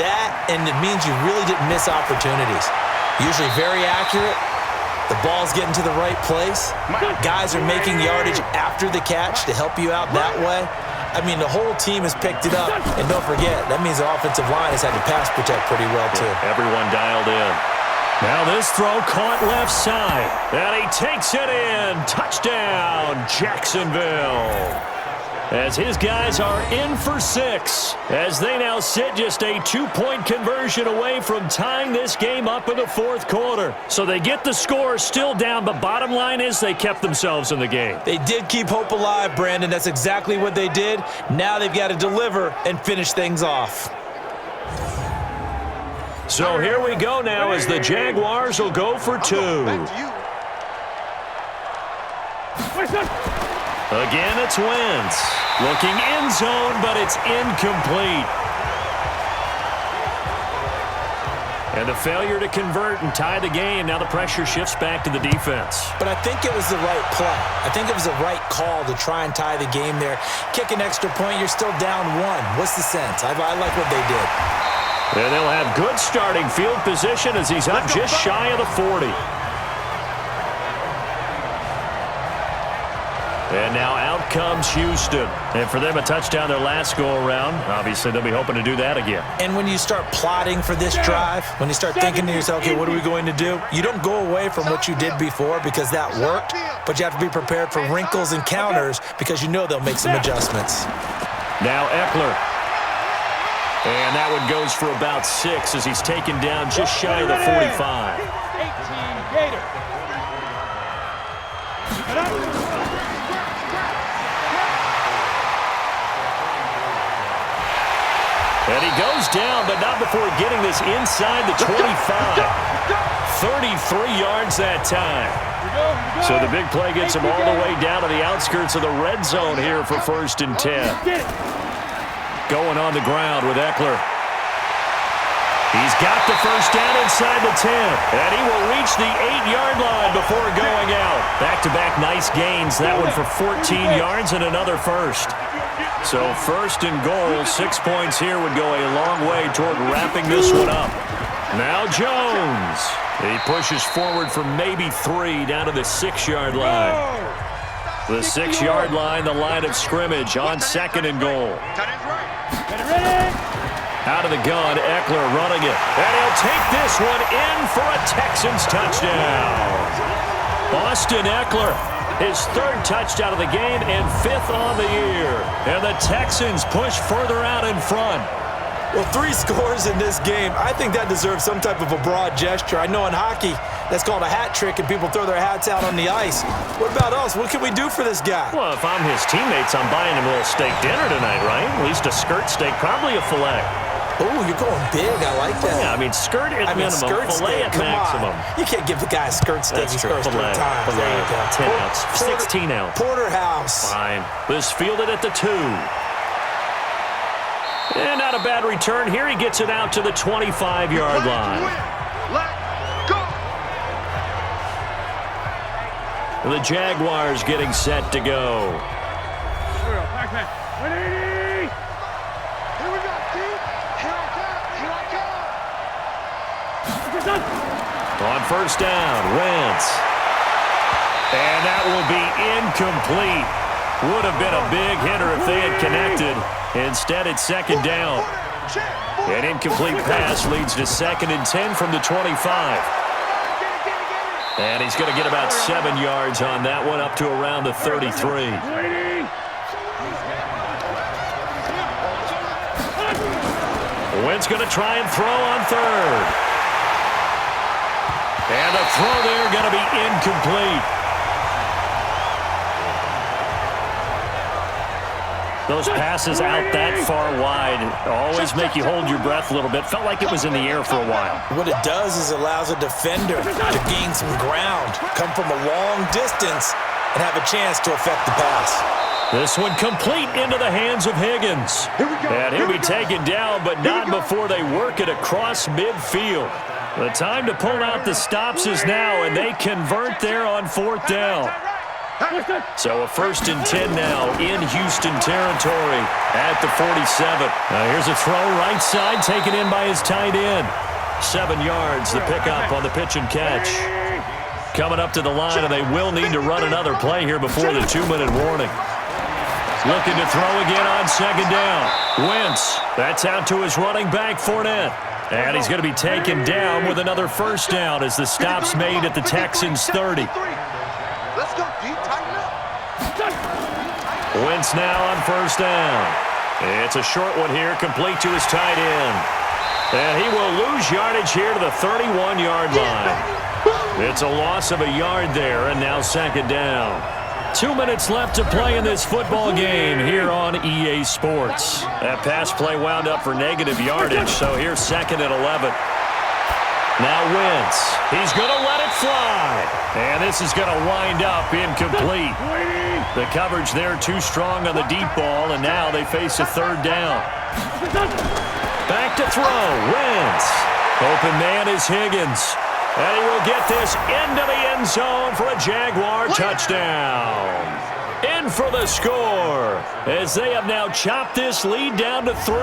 That, and it means you really didn't miss opportunities. Usually very accurate. The ball's getting to the right place. Guys are making yardage after the catch to help you out that way. I mean, the whole team has picked it up. And don't forget, that means the offensive line has had to pass protect pretty well, too. Everyone dialed in. Now this throw caught left side. And he takes it in. Touchdown, Jacksonville. As his guys are in for 6. As they now sit just a 2-point conversion away from tying this game up in the 4th quarter. So they get the score still down, but bottom line is they kept themselves in the game. They did keep hope alive, Brandon. That's exactly what they did. Now they've got to deliver and finish things off. So here we go now as the Jaguars will go for 2. Again, it's Wentz. Looking end zone, but it's incomplete. And the failure to convert and tie the game. Now the pressure shifts back to the defense. But I think it was the right play. I think it was the right call to try and tie the game there. Kick an extra point, you're still down 1. What's the sense? I like what they did. And they'll have good starting field position as he's up just shy of the 40. And now out comes Houston. And for them, a touchdown their last go-around. Obviously, they'll be hoping to do that again. And when you start plotting for this drive, when you start thinking to yourself, okay, what are we going to do? You don't go away from what you did before because that worked, but you have to be prepared for wrinkles and counters because you know they'll make some adjustments. Now Eckler. And that one goes for about 6 as he's taken down just shy of the 45. 18 Gator. And he goes down, but not before getting this inside the 25. 33 yards that time. So the big play gets him all the way down to the outskirts of the red zone here for 1st and 10. Going on the ground with Eckler. He's got the first down inside the 10, and he will reach the 8-yard line before going out. Back-to-back nice gains. That one for 14 yards and another first. So first and goal, 6 points here would go a long way toward wrapping this one up. Now Jones. He pushes forward for maybe 3 down to the 6-yard line. The 6-yard line, the line of scrimmage on second and goal. Out of the gun, Eckler running it. And he'll take this one in for a Texans touchdown. Austin Eckler, his 3rd touchdown of the game and 5th on the year. And the Texans push further out in front. Well, 3 scores in this game. I think that deserves some type of a broad gesture. I know in hockey, that's called a hat trick, and people throw their hats out on the ice. What about us? What can we do for this guy? Well, if I'm his teammates, I'm buying him a little steak dinner tonight, right? At least a skirt steak, probably a filet. Oh, you're going big. I like that. Yeah, I mean, skirt at minimum, skirt filet steak. at maximum. You can't give the guy a skirt steak. That's He's true. supposed to time. There you go. 10 ounce, 16 ounce. Porterhouse. Fine. This fielded at the 2. And not a bad return here. He gets it out to the 25-yard line. The Jaguars getting set to go. On first down, Wentz. And that will be incomplete. Would have been a big hitter if they had connected. Instead, it's second down. An incomplete pass leads to 2nd and 10 from the 25. And he's going to get about 7 yards on that one, up to around the 33. Wentz going to try and throw on 3rd. And the throw there going to be incomplete. Those passes out that far wide always make you hold your breath a little bit. Felt like it was in the air for a while. What it does is it allows a defender to gain some ground, come from a long distance, and have a chance to affect the pass. This one complete into the hands of Higgins. And he'll be taken down, but not before they work it across midfield. The time to pull out the stops is now, and they convert there on 4th down. So a 1st and 10 now in Houston territory at the 47. Now here's a throw right side taken in by his tight end. 7 yards, the pickup on the pitch and catch. Coming up to the line, and they will need to run another play here before the 2-minute warning. Looking to throw again on 2nd down. Wentz, that's out to his running back, Fournette. And he's going to be taken down with another 1st down as the stop's made at the Texans' 30. Let's go, D. Tighten up. Wentz now on 1st down. It's a short one here, complete to his tight end. And he will lose yardage here to the 31-yard line. It's a loss of a yard there, and now 2nd down. 2 minutes left to play in this football game here on EA Sports. That pass play wound up for negative yardage, so here's 2nd and 11. Now Wentz. He's going to let it fly. And this is going to wind up incomplete. The coverage there too strong on the deep ball, and now they face a 3rd down. Back to throw. Wentz. Open man is Higgins. And he will get this into the end zone for a Jaguar touchdown. In for the score, as they have now chopped this lead down to 3.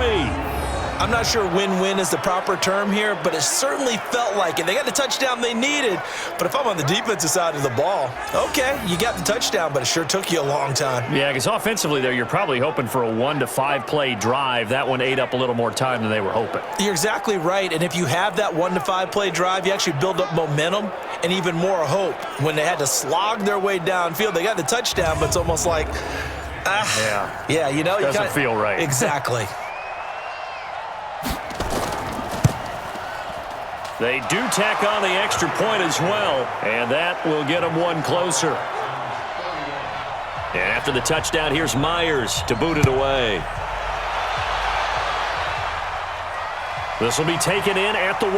I'm not sure win-win is the proper term here, but it certainly felt like it. They got the touchdown they needed, but if I'm on the defensive side of the ball, okay, you got the touchdown, but it sure took you a long time. Yeah, because offensively there, you're probably hoping for a 1 to 5 play drive. That one ate up a little more time than they were hoping. You're exactly right, and if you have that 1 to 5 play drive, you actually build up momentum and even more hope. When they had to slog their way downfield, they got the touchdown, but it's almost like, yeah, you know, doesn't feel right. Exactly. They do tack on the extra point as well, and that will get them one closer. And after the touchdown, here's Myers to boot it away. This will be taken in at the 1.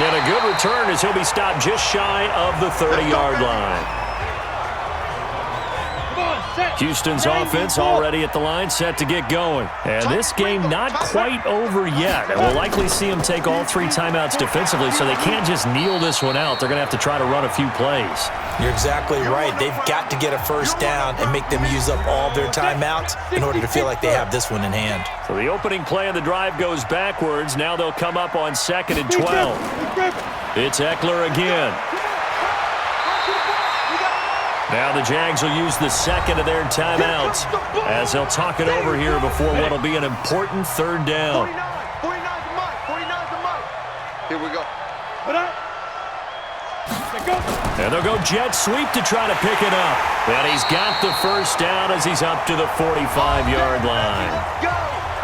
And a good return as he'll be stopped just shy of the 30-yard line. Come on, Houston's offense already at the line, set to get going. And this game not quite over yet. And we'll likely see them take all 3 timeouts defensively, so they can't just kneel this one out. They're going to have to try to run a few plays. You're exactly right. They've got to get a first down and make them use up all their timeouts in order to feel like they have this one in hand. So the opening play of the drive goes backwards. Now they'll come up on 2nd and 12. It's Eckler again. Now the Jags will use the second of their timeouts as they'll talk it over here before what will be an important 3rd down. 49's the mic. Here we go. And they'll go jet sweep to try to pick it up. And he's got the first down as he's up to the 45-yard line.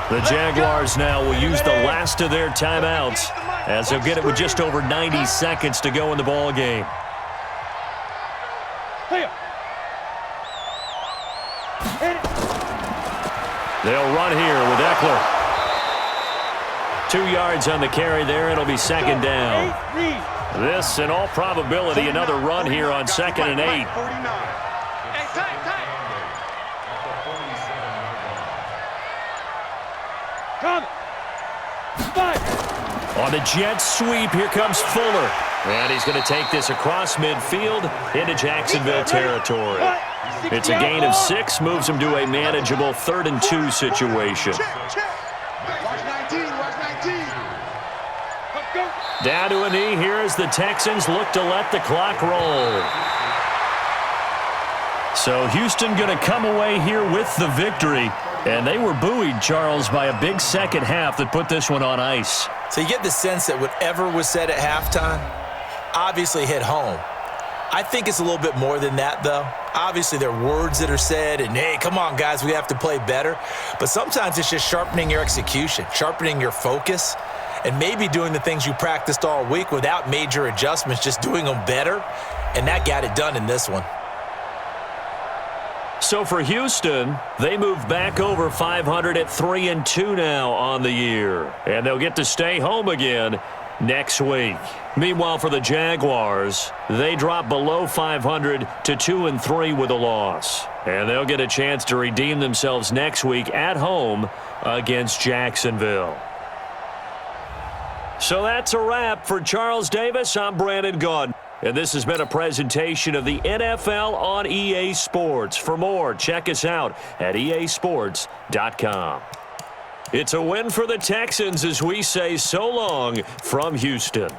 The Jaguars now will use the last of their timeouts as they'll get it with just over 90 seconds to go in the ball game. They'll run here with Eckler. 2 yards on the carry there. It'll be 2nd down. This, in all probability, another run here on 2nd and 8. On the jet sweep, here comes Fuller. And he's going to take this across midfield into Jacksonville territory. It's a gain of 6, moves him to a manageable 3rd and 2 situation. Down to a knee here as the Texans look to let the clock roll. So Houston going to come away here with the victory. And they were buoyed, Charles, by a big second half that put this one on ice. So you get the sense that whatever was said at halftime obviously hit home. I think it's a little bit more than that, though. Obviously, there are words that are said, and, hey, come on, guys, we have to play better. But sometimes it's just sharpening your execution, sharpening your focus, and maybe doing the things you practiced all week without major adjustments, just doing them better. And that got it done in this one. So for Houston, they move back over 500 at 3-2 now on the year. And they'll get to stay home again next week. Meanwhile, for the Jaguars, they drop below 500 to 2-3 with a loss. And they'll get a chance to redeem themselves next week at home against Jacksonville. So that's a wrap. For Charles Davis, I'm Brandon Gaudin. And this has been a presentation of the NFL on EA Sports. For more, check us out at easports.com. It's a win for the Texans as we say so long from Houston.